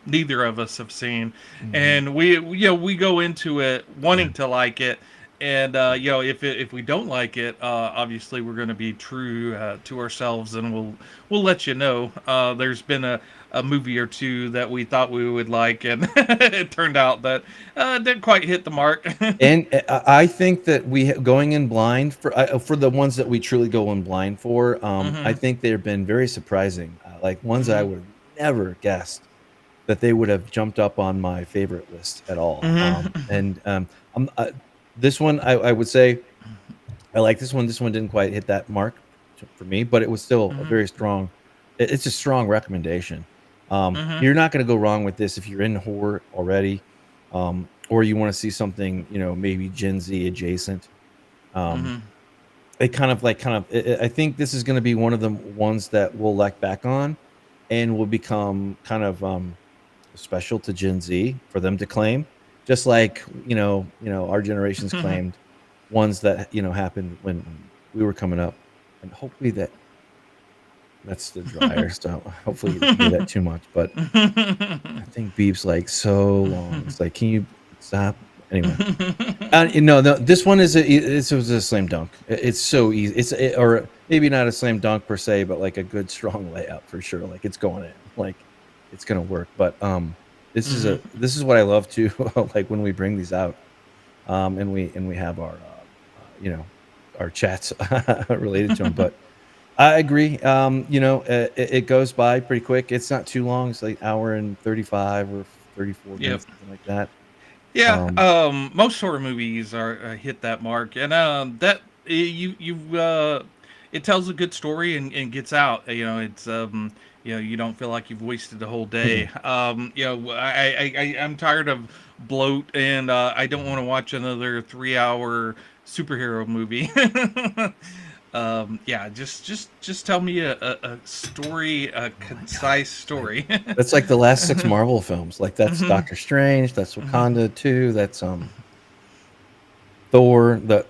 neither of us have seen, mhm, and we go into it yeah. wanting to like it, and if we don't like it, obviously we're going to be true to ourselves, and we'll let you know. There's been a movie or two that we thought we would like, and it turned out that didn't quite hit the mark. And I think that going in blind for the ones that we truly go in blind for, I Hmm. think they've been very surprising, like ones that I Hmm. would have never guessed that they would have jumped up on my favorite list at all. Hmm. I'm, this one I would say I like this one. This one didn't quite hit that mark for me, but it was still a Hmm. very strong. It's a strong recommendation. Hmm. You're not going to go wrong with this if you're in horror already, or you want to see something, maybe Gen Z adjacent. Um, Hmm. it I think this is going to be one of the ones that we'll look back on, and will become kind of special to Gen Z for them to claim, just like our generations claimed ones that happened when we were coming up, and hopefully that's the dryer. So hopefully you don't hear that too much, but I think beeps like so long. It's like, can you stop? Anyway, no, this one it was a slam dunk. It's so easy. Or maybe not a slam dunk per se, but like a good strong layup for sure. Like it's going in, like it's gonna work. But this is what I love too. Like when we bring these out, and we have our chats related to them. But I agree. It goes by pretty quick. It's not too long. It's like hour and 35 or 34 Yep. minutes, something like that. Yeah, Um, most horror movies are hit that mark, and you it tells a good story and gets out. It's you don't feel like you've wasted the whole day. mm-mm. I'm tired of bloat, and I don't want to watch another 3 hour superhero movie. Yeah, just tell me a story, a Oh my god. concise story. That's like the last 6 Marvel films. Like that's Hmm. Doctor Strange, that's Wakanda 2, that's Thor, the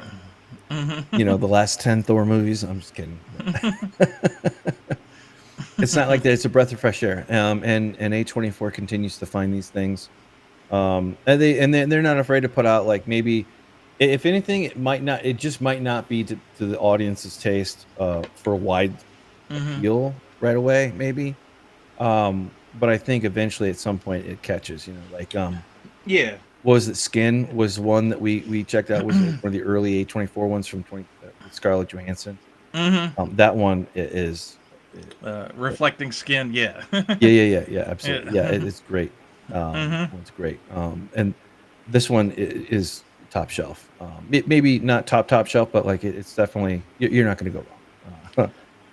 last 10 Thor movies. I'm just kidding. It's not like that. It's a breath of fresh air. And A24 continues to find these things. And they're not afraid to put out, like, maybe if anything, it just might not be to the audience's taste for a wide Hmm. appeal right away, maybe. But I think eventually at some point it catches, like Yeah. what was it? Skin was one that we checked out, was like one of the early A24 ones from 20 with Scarlett Johansson. Hmm. That one is Reflecting skin, yeah. yeah, yeah, yeah, yeah, absolutely. Yeah, Yeah. it's great. Hmm. That one's great. And this one is top shelf. Maybe not top shelf, but like it's definitely you're not going to go wrong.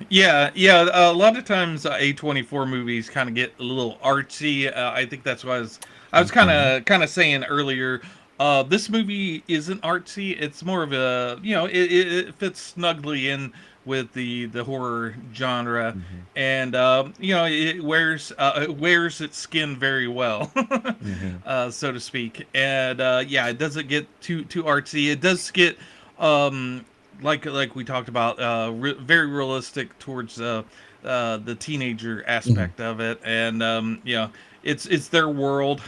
Yeah, yeah. A lot of times, A24 movies kind of get a little artsy. I think that's what I was Mhm. kind of saying earlier. This movie isn't artsy. It's more of a, it fits snugly in with the horror genre, Mm-hmm. and it wears its skin very well, Mm-hmm. so to speak. And yeah, it doesn't get too artsy. It does get um, like we talked about, very realistic towards the teenager Mm-hmm. aspect of it, and it's their world.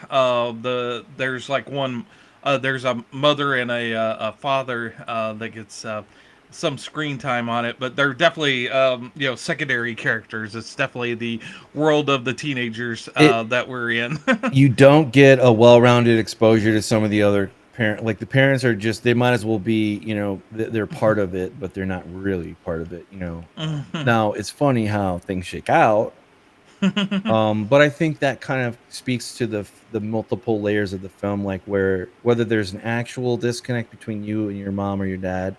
There's like one. There's a mother and a father that gets some screen time on it, but they're definitely secondary characters. It's definitely the world of the teenagers It that we're in. You don't get a well-rounded exposure to some of the other parent. Like the parents are just they might as well be, they're part of it, but they're not really part of it. Now it's funny how things shake out. But I think that kind of speaks to the multiple layers of the film, like whether there's an actual disconnect between you and your mom or your dad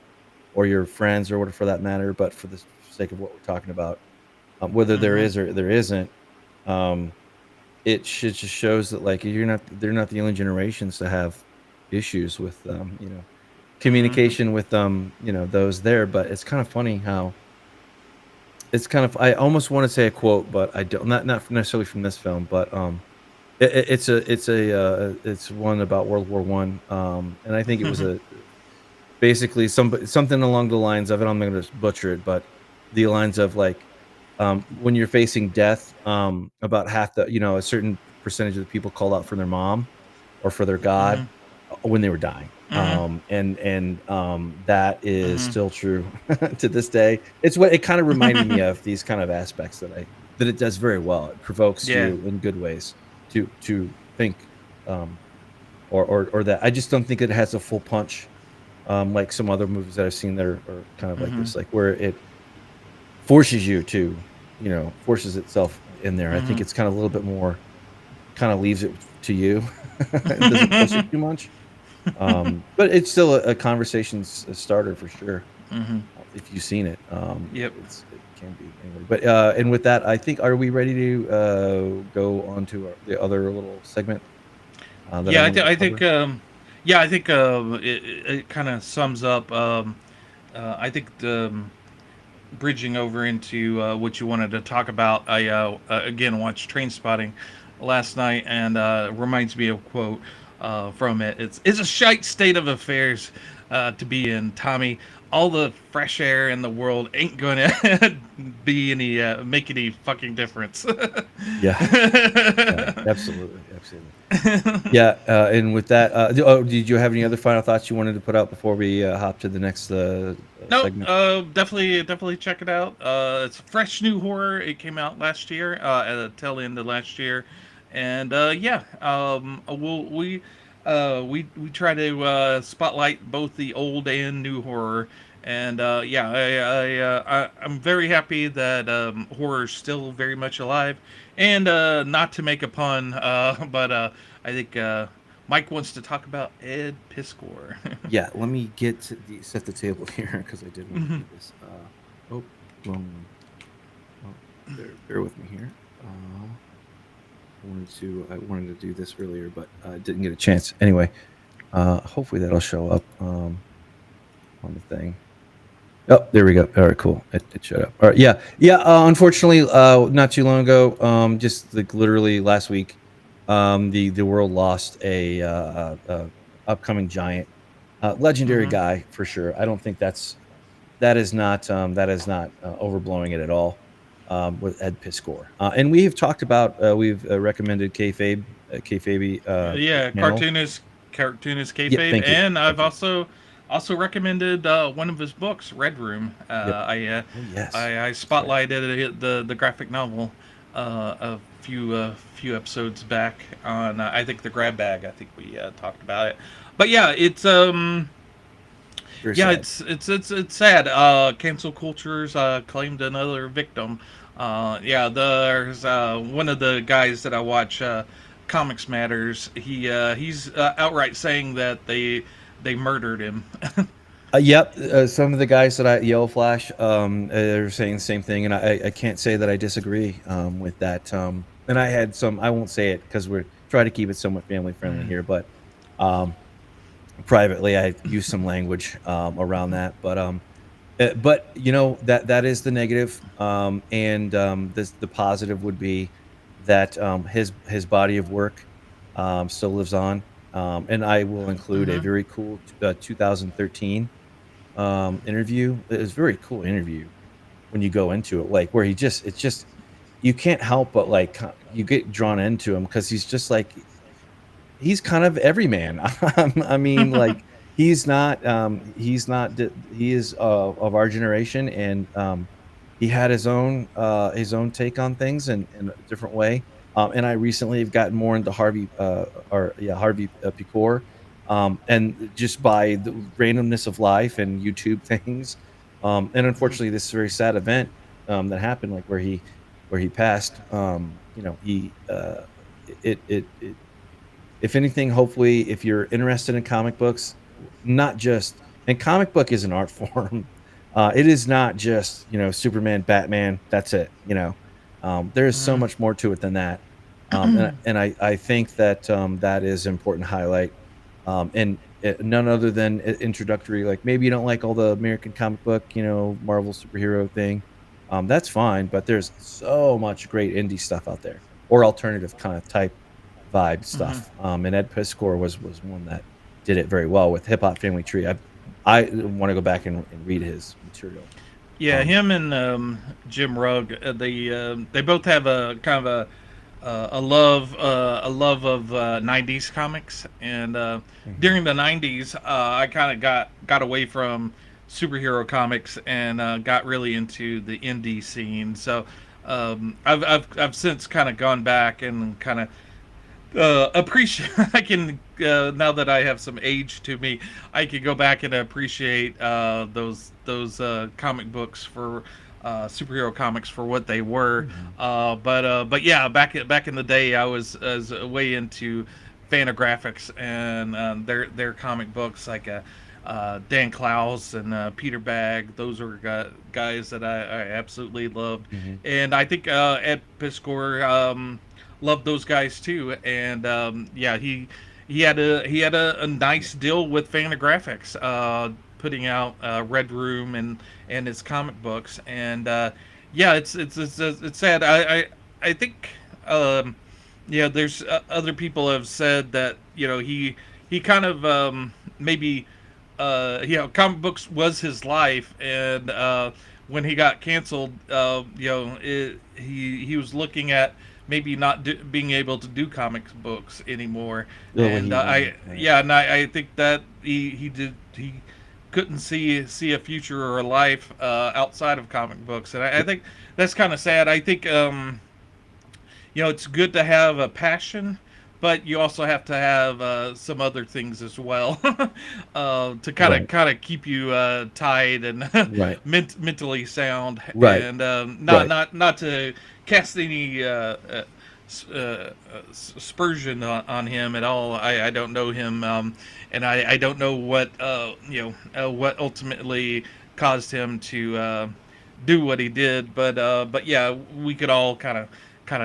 or your friends or whatever for that matter. But for the sake of what we're talking about, whether there Hmm. is or there isn't, um, just shows that like they're not the only generations to have issues with Hmm. communication with those there. But it's kind of funny how it's kind of I almost want to say a quote, but I don't not necessarily from this film, but it's one about World War One, and I think it was a basically something along the lines of it. I'm going to butcher it, but the lines of like when you're facing death, about half a certain percentage of the people called out for their mom or for their god Hmm. when they were dying. Hmm. That is Hmm. still true to this day. It's what it kind of reminded me of these kind of aspects that it does very well. It provokes Yeah. you in good ways to think, um, or that I just don't think it has a full punch, like some other movies that I've seen that are kind of like Hmm. this, like where it forces you to, forces itself in there. I think Hmm. it's kind of a little bit more, kind of leaves it to you. It doesn't push it too much. But it's still a conversation starter for sure. Hmm. If you've seen it, Yep. it can be anyway. But and with that, I think are we ready to go on to the other little segment that I Yeah, wanted to I think cover? it kind of sums up. I think bridging over into what you wanted to talk about. I again watched Train Spotting last night, and reminds me of a quote from it. It's a shite state of affairs to be in, Tommy. All the fresh air in the world ain't gonna be any make any fucking difference. Yeah, yeah, absolutely, absolutely. Yeah, and with that, did you have any other final thoughts you wanted to put out before we hop to the next No, segment? definitely check it out. It's a fresh new horror. It came out last year, at the tail end of last year, and yeah, we try to spotlight both the old and new horror, and yeah, I'm very happy that horror is still very much alive, and not to make a pun, but I think Mike wants to talk about Ed Piskor. Yeah, let me set the table here because I did want to do this. Oh, wrong one. Oh, bear with me here. I wanted to do this earlier, but I didn't get a chance. Anyway, hopefully that'll show up on the thing. Oh, there we go. All right, cool. It showed up. All right, yeah, yeah. Unfortunately, not too long ago, just like literally last week, the world lost a upcoming giant, legendary Hmm. guy for sure. I don't think that is not overblowing it at all. With Ed Piskor, and we have talked about we've recommended kayfabe Yeah, channel. cartoonist Yeah, kayfabe, thank you, and I've thank you. also recommended one of his books, Red Room. Yep. Oh yes, I that's right. spotlighted the graphic novel a few episodes back on I think the Grab Bag. I think we talked about it, but yeah, Very sad. it's sad. Cancel culture's claimed another victim. Yeah, there's one of the guys that I watch, Comics Matters. He's outright saying that they murdered him. Yep, some of the guys that I Yellow Flash, are saying the same thing, and I can't say that I disagree with that. And I had some. I won't say it because we're trying to keep it somewhat family friendly here, but um, privately. I use some language around that, but that is the negative, and the positive would be that his body of work still lives on, and I will include a Mm-hmm. very cool 2013 interview. It was a very cool interview when you go into it, like where it's just you can't help but like you get drawn into him because he's just like he's kind of everyman. I mean, like, he's not d he is, of our generation, and, he had his own take on things in a different way, and I recently have gotten more into Harvey, Piskor, and just by the randomness of life and YouTube things, and unfortunately, this very sad event, that happened, like, where he passed, it if anything, hopefully, if you're interested in comic books, not just and comic book is an art form. It is not just, Superman, Batman, that's it, there is so Mm-hmm. much more to it than that. And I think that, that is important to highlight, and, none other than introductory, like, maybe you don't like all the American comic book, Marvel superhero thing, that's fine, but there's so much great indie stuff out there, or alternative kind of type vibe Mm-hmm. stuff. And Ed Piskor was one that did it very well with Hip Hop Family Tree. I want to go back and read his material. Yeah, Um, him and Jim Rugg, they both have a kind of a love of '90s comics, and mhm, during the '90s, I kind of got away from superhero comics and got really into the indie scene. So I've since kind of gone back and kind of appreciate. I can now that I have some age to me, I can go back and appreciate those comic books for superhero comics for what they were. mhm, But yeah, back in the day, I was way into Fantagraphics and their comic books like Dan Klaus and Peter Bagg. Those were guys that I absolutely loved, mhm, and I think Ed Piskor loved those guys too. And yeah, he had a nice deal with Fantagraphics, putting out Red Room and his comic books. And yeah, it's sad. I think yeah, there's other people have said that he kind of maybe comic books was his life, and when he got canceled, he was looking at maybe not being able to do comic books anymore, the way and he wanted, I right? yeah, and I think that he couldn't see a future or a life outside of comic books, and I think that's kind of sad. I think it's good to have a passion, but you also have to have some other things as well to Right, kind of keep you tied and right, mentally sound, right, and right. not to cast any aspersion on him at all. I don't know him, and I don't know what ultimately caused him to do what he did. But yeah, we could all kind of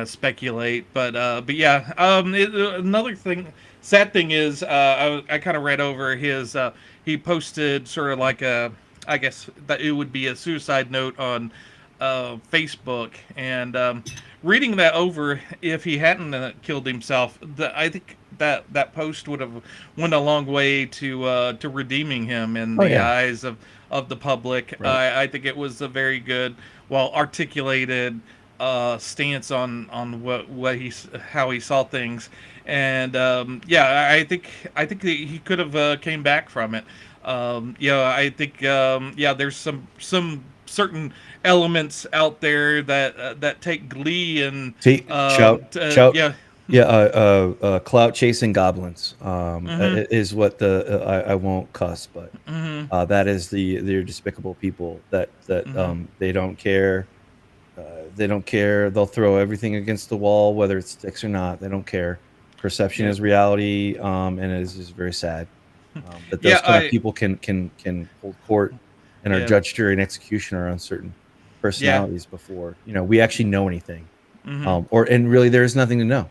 speculate. But yeah, another thing, sad thing is, I kind of read over his. He posted sort of like I guess that it would be a suicide note on Facebook, and reading that over, if he hadn't killed himself, I think that post would have went a long way to redeeming him in Oh, the yeah, eyes of the public. right. I think it was a very good, well articulated stance on what how he saw things, and yeah, I think that he could have came back from it. I think yeah, there's some certain elements out there that take glee and Shout, shout, yeah. yeah, clout chasing goblins, Mm-hmm. is what I won't cuss, but, Mm-hmm. that is they're despicable people that, Mm-hmm. they don't care. They don't care. They'll throw everything against the wall, whether it sticks or not. They don't care. Perception Yep. is reality, and it is just very sad, that Yeah. those kind of people can hold court and are Yeah. judge, jury, and executioner on certain Yeah. personalities before we actually know anything. Mm-hmm. And really, there is nothing to know.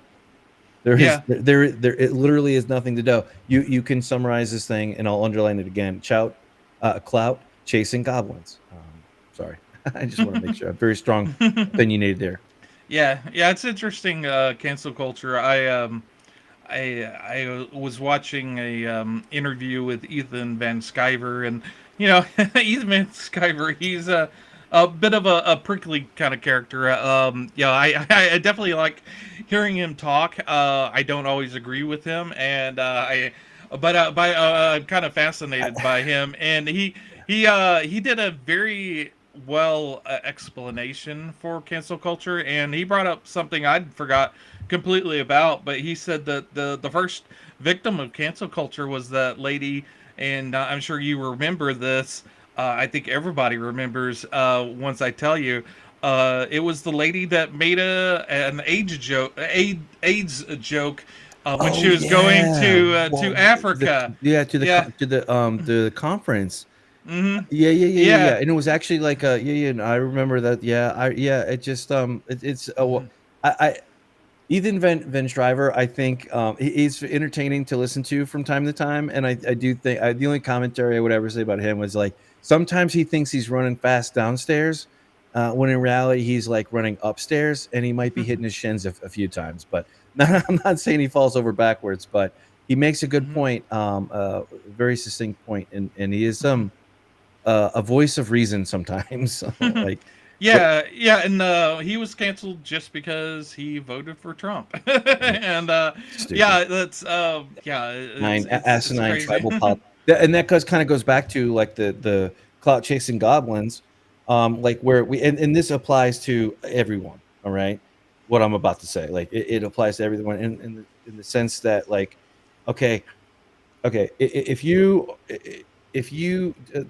There is Yeah. it literally is nothing to do. You can summarize this thing, and I'll underline it again. Clout chasing goblins. Sorry, I just want to make sure. I'm very strong opinionated there. Yeah, yeah, it's interesting. Cancel culture. I was watching a interview with Ethan Van Sciver, and you know, Ethan Van Sciver, he's a bit of a prickly kind of character. Yeah, I definitely like hearing him talk. I don't always agree with him, and I'm kind of fascinated by him, and he did a very well explanation for cancel culture, and he brought up something I'd forgot completely about. But he said that the first victim of cancel culture was that lady, and I'm sure you remember this. I think everybody remembers. Once I tell you, it was the lady that made an AIDS joke when Oh she was going yeah, to well, Africa. to Yeah. the conference. Mm-hmm. Yeah, Yeah. and it was actually like and I remember that. It just it's Mm-hmm. I Ethan Van Shriver, I think, he's entertaining to listen to from time to time, and I do think the only commentary I would ever say about him was, like, sometimes he thinks he's running fast downstairs, when in reality, he's, like, running upstairs, and he might be hitting his shins a few times, but I'm not saying he falls over backwards, but he makes a good Mm-hmm. point, a very succinct point, and he is, a voice of reason sometimes, so, like, what Yeah, yeah, and he was canceled just because he voted for Trump, right, and stupid. yeah, that's yeah, it's Asinine crazy. tribal pop. And that kind of goes back to like the clout chasing goblins, like where and this applies to everyone. All right, what I'm about to say, like it applies to everyone in the sense that like, okay, okay, if you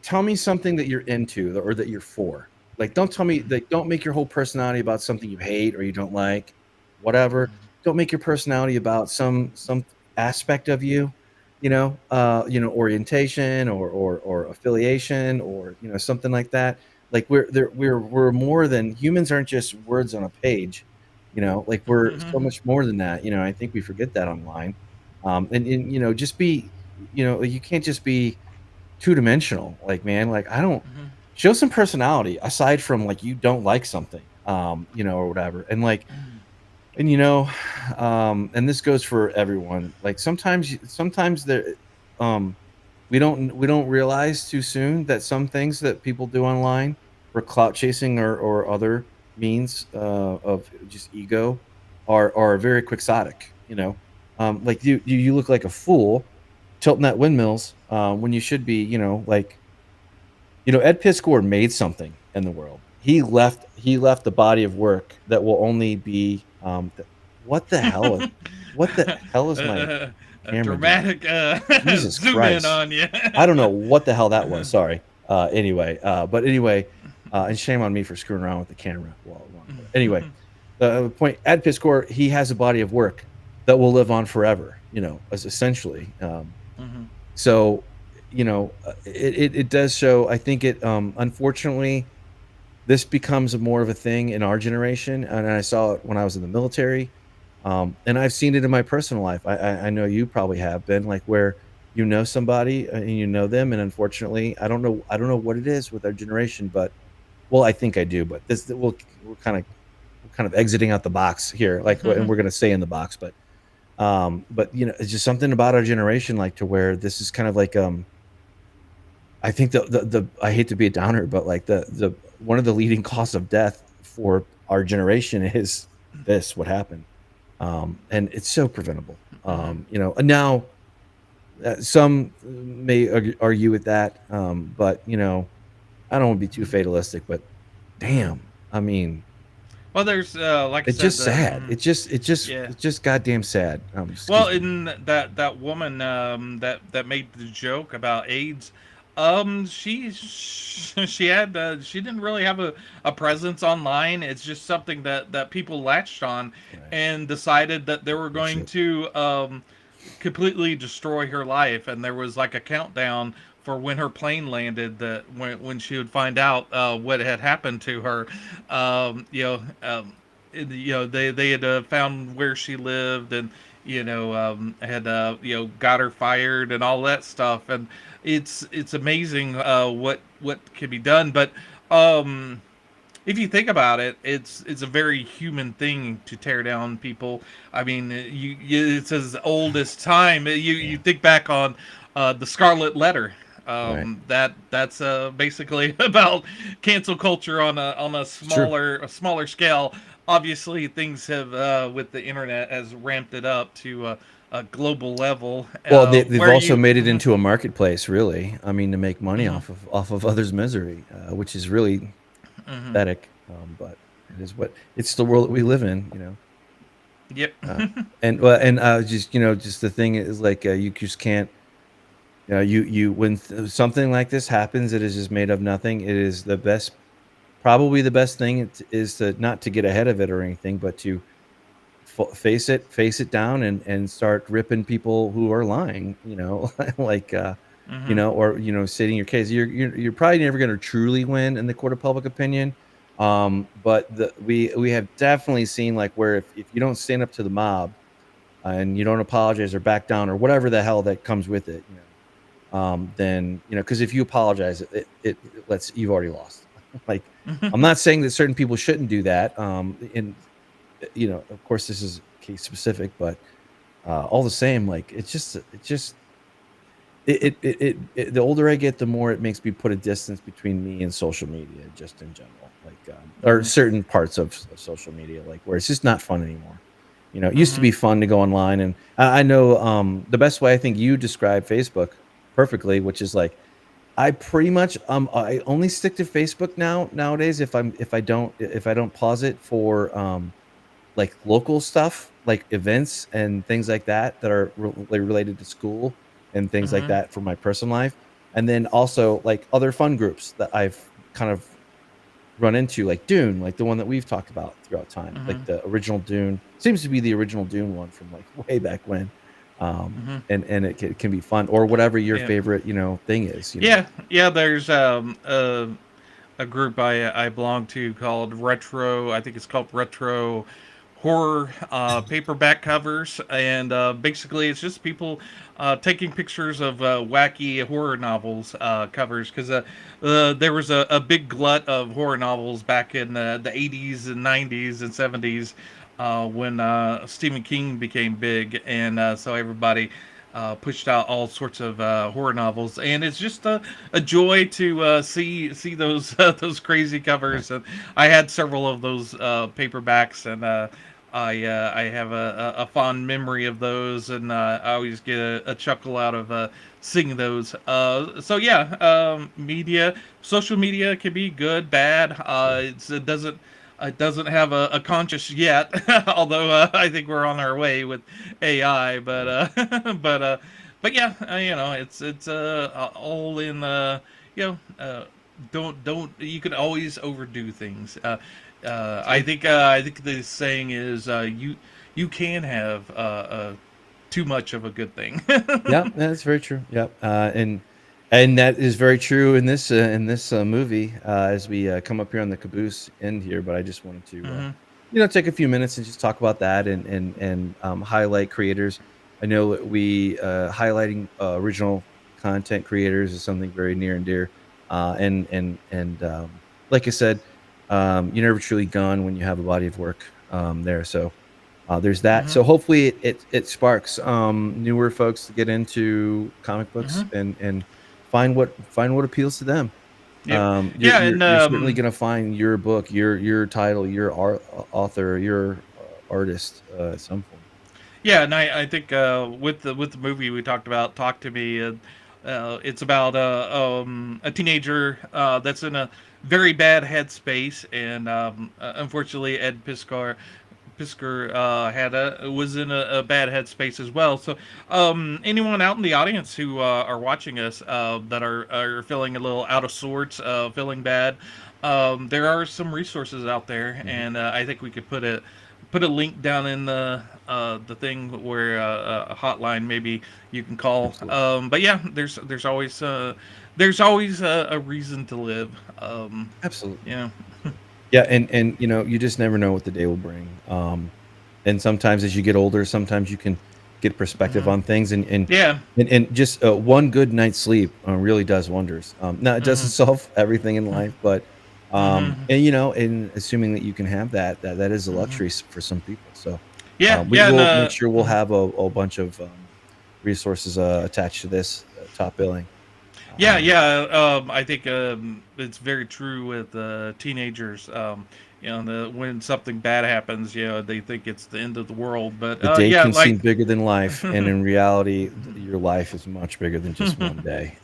tell me something that you're into or that you're for, like don't tell me like don't make your whole personality about something you hate or you don't like, whatever. Don't make your personality about some aspect of you, orientation or affiliation or something like that. Like we're more than humans aren't just words on a page, like we're so much more than that. I think we forget that online. And just be you can't just be two-dimensional, like, man, like, I don't show some personality aside from, like, you don't like something, or whatever, and, like and, and this goes for everyone, like, sometimes there um, we don't realize too soon that some things that people do online for clout chasing or other means, of just ego are very quixotic, like, you look like a fool tilting at windmills, when you should be, like Ed Piskor made something in the world. He left the body of work that will only be, what the hell is my A camera doing? dramatic Jesus zoom in Christ. on you. I don't know what the hell that was, sorry. Anyway, and shame on me for screwing around with the camera while long ago. Anyway, the point, Ed Piskor, he has a body of work that will live on forever, as essentially, so, it does show. I think unfortunately, this becomes more of a thing in our generation, and I saw it when I was in the military, and I've seen it in my personal life. I know you probably have been, like, where somebody, and you know them, and unfortunately, I don't know what it is with our generation, but well, I think I do, but this we're kind of exiting out the box here, like, and we're gonna stay in the box, but it's just something about our generation, like, to where this is kind of like, I think the I hate to be a downer, but like the one of the leading cause of death for our generation is what happened. And it's so preventable. And now some may argue with that, but I don't want to be too fatalistic, but damn, I mean, Well, there's like I it's said, just sad. yeah. It's just goddamn sad. Well, Excuse me. in that woman that made the joke about AIDS, she had she didn't really have a presence online. It's just something that people latched on Right. and decided that they were going Bullshit. to completely destroy her life. And there was like a countdown for when her plane landed, that when she would find out what had happened to her. um, you know um, they had found where she lived, and had got her fired and all that stuff, and it's amazing what can be done. But um, if you think about it, it's a very human thing to tear down people. I mean, it's as old as time. You Yeah. think back on the Scarlet Letter. Right. That's basically about cancel culture on a It's true. smaller scale. Obviously, things have with the internet has ramped it up to a global level. Well, they've Where also you made it mhm, into a marketplace, really. I mean, to make money mhm, off of others' misery, which is really mhm. pathetic. But it's the world that we live in, you know. Yep. And just just the thing is like you just can't. You when something like this happens, it is just made of nothing. It is the best, probably the best thing is to not to get ahead of it or anything, but to face it down and start ripping people who are lying, like Mhm. or stating your case. You're probably never going to truly win in the court of public opinion. But we have definitely seen like where if you don't stand up to the mob and you don't apologize or back down or whatever the hell that comes with it, then because if you apologize, it lets you've already lost. Like, I'm not saying that certain people shouldn't do that. And of course, this is case specific, but all the same, like the older I get, the more it makes me put a distance between me and social media, just in general, like or Mhm. certain parts of social media, like where it's just not fun anymore. It used to Mhm. be fun to go online, and I know the best way I think you describe Facebook perfectly, which is like I pretty much I only stick to Facebook nowadays if I don't pause it for like local stuff, like events and things like that are related to school and things like Mhm. that for my personal life. And then also like other fun groups that I've kind of run into, like Dune, like the one that we've talked about throughout time, like Mhm. the original Dune seems to be the original Dune one from like way back when. Mhm. And it can be fun or whatever your Yeah. favorite, thing is. Yeah. Yeah. There's a group I belong to called Retro. I think it's called Retro Horror paperback covers, and basically it's just people taking pictures of wacky horror novels covers because there was a big glut of horror novels back in the 80s and 90s and 70s when Stephen King became big, and so everybody pushed out all sorts of horror novels, and it's just a joy to see those those crazy Right. covers. And I had several of those paperbacks, and I have a fond memory of those, and I always get a chuckle out of seeing those. So yeah, social media can be good, bad. Sure. It doesn't have a conscious yet, although I think we're on our way with AI. But Right. but yeah, it's all in don't you can always overdo things. True. I think the saying is you can have too much of a good thing. Yeah, that's very true. Yep, and that is very true in this movie as we come up here on the caboose end here. But I just wanted to Hmm. take a few minutes and just talk about that and highlight creators. I know that we highlighting original content creators is something very near and dear. And like I said, you're never truly gone when you have a body of work there. So there's that. Hmm. So hopefully it sparks newer folks to get into comic books Hmm. and find what appeals to them. Yep. You're Yeah, you're and you're certainly gonna find your book, your title, your author, your artist at some point. yeah, and I think with the movie we talked about, Talk to Me, it's about a teenager that's in a very bad headspace, and unfortunately Ed Piskor had a was in a bad headspace as well. So, anyone out in the audience who are watching us that are feeling a little out of sorts, feeling bad, there are some resources out there, Mhm. and I think we could put a link down in the thing where a hotline maybe you can call. Absolutely. But yeah, there's always a reason to live. Absolutely. You know. Yeah, and you just never know what the day will bring. And sometimes as you get older, sometimes you can get perspective on things, Yeah. and just one good night's sleep really does wonders. Now it doesn't solve everything in life, but and and assuming that you can have that is a luxury for some people. So Yeah, we yeah, and will make sure we'll have a bunch of resources attached to this top billing. yeah, Um, yeah. I think it's very true with teenagers. When something bad happens, they think it's the end of the world. But the day yeah, can like, seem bigger than life, and in reality, your life is much bigger than just one day.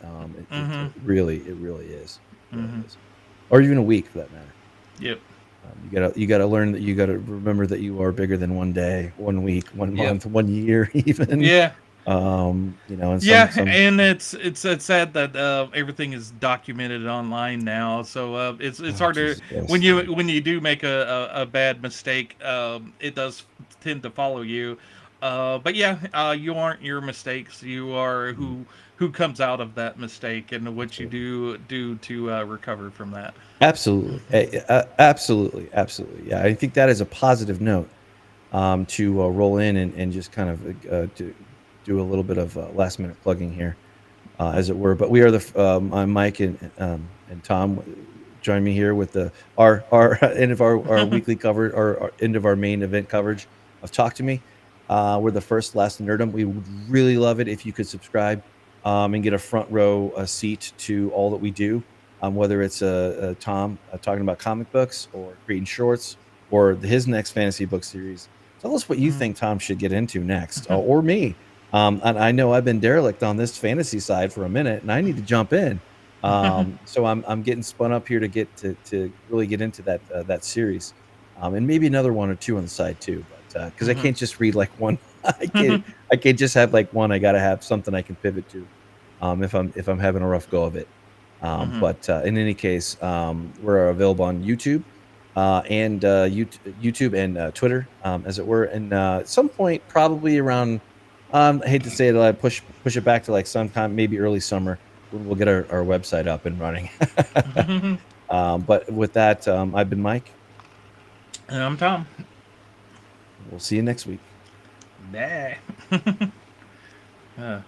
It really is. It really is, or even a week for that matter. yep, You gotta learn that you gotta remember that you are bigger than one day, 1 week, one yep, month, 1 year, even. yeah. And Yeah, some and it's sad that everything is documented online now. So it's oh hard to Jesus Christ, yeah. when you do make a bad mistake, it does tend to follow you. But yeah, you aren't your mistakes. You are Mm, who comes out of that mistake and what you absolutely. do to recover from that. Absolutely. Absolutely. Absolutely. Yeah, I think that is a positive note to roll in and just kind of do a little bit of last minute plugging here, as it were. But we are I'm Mike and Tom. Join me here with the our end of our weekly coverage, our end of our main event coverage of Talk to Me. We're the first last Nerdom. We would really love it if you could subscribe and get a front row seat to all that we do. Whether it's Tom talking about comic books or creating shorts or his next fantasy book series. Tell us what you think Tom should get into next, or me. And I know I've been derelict on this fantasy side for a minute, and I need to jump in. So I'm getting spun up here to get to really get into that series, and maybe another one or two on the side too. But because I can't just read like one, I can't just have like one. I got to have something I can pivot to, if I'm having a rough go of it. But in any case, we're available on YouTube, and YouTube and Twitter, as it were. And at some point, probably around, I hate to say it, I push it back to like sometime, maybe early summer, when we'll get our website up and running. But with that, I've been Mike. And I'm Tom. We'll see you next week. Nah. Uh,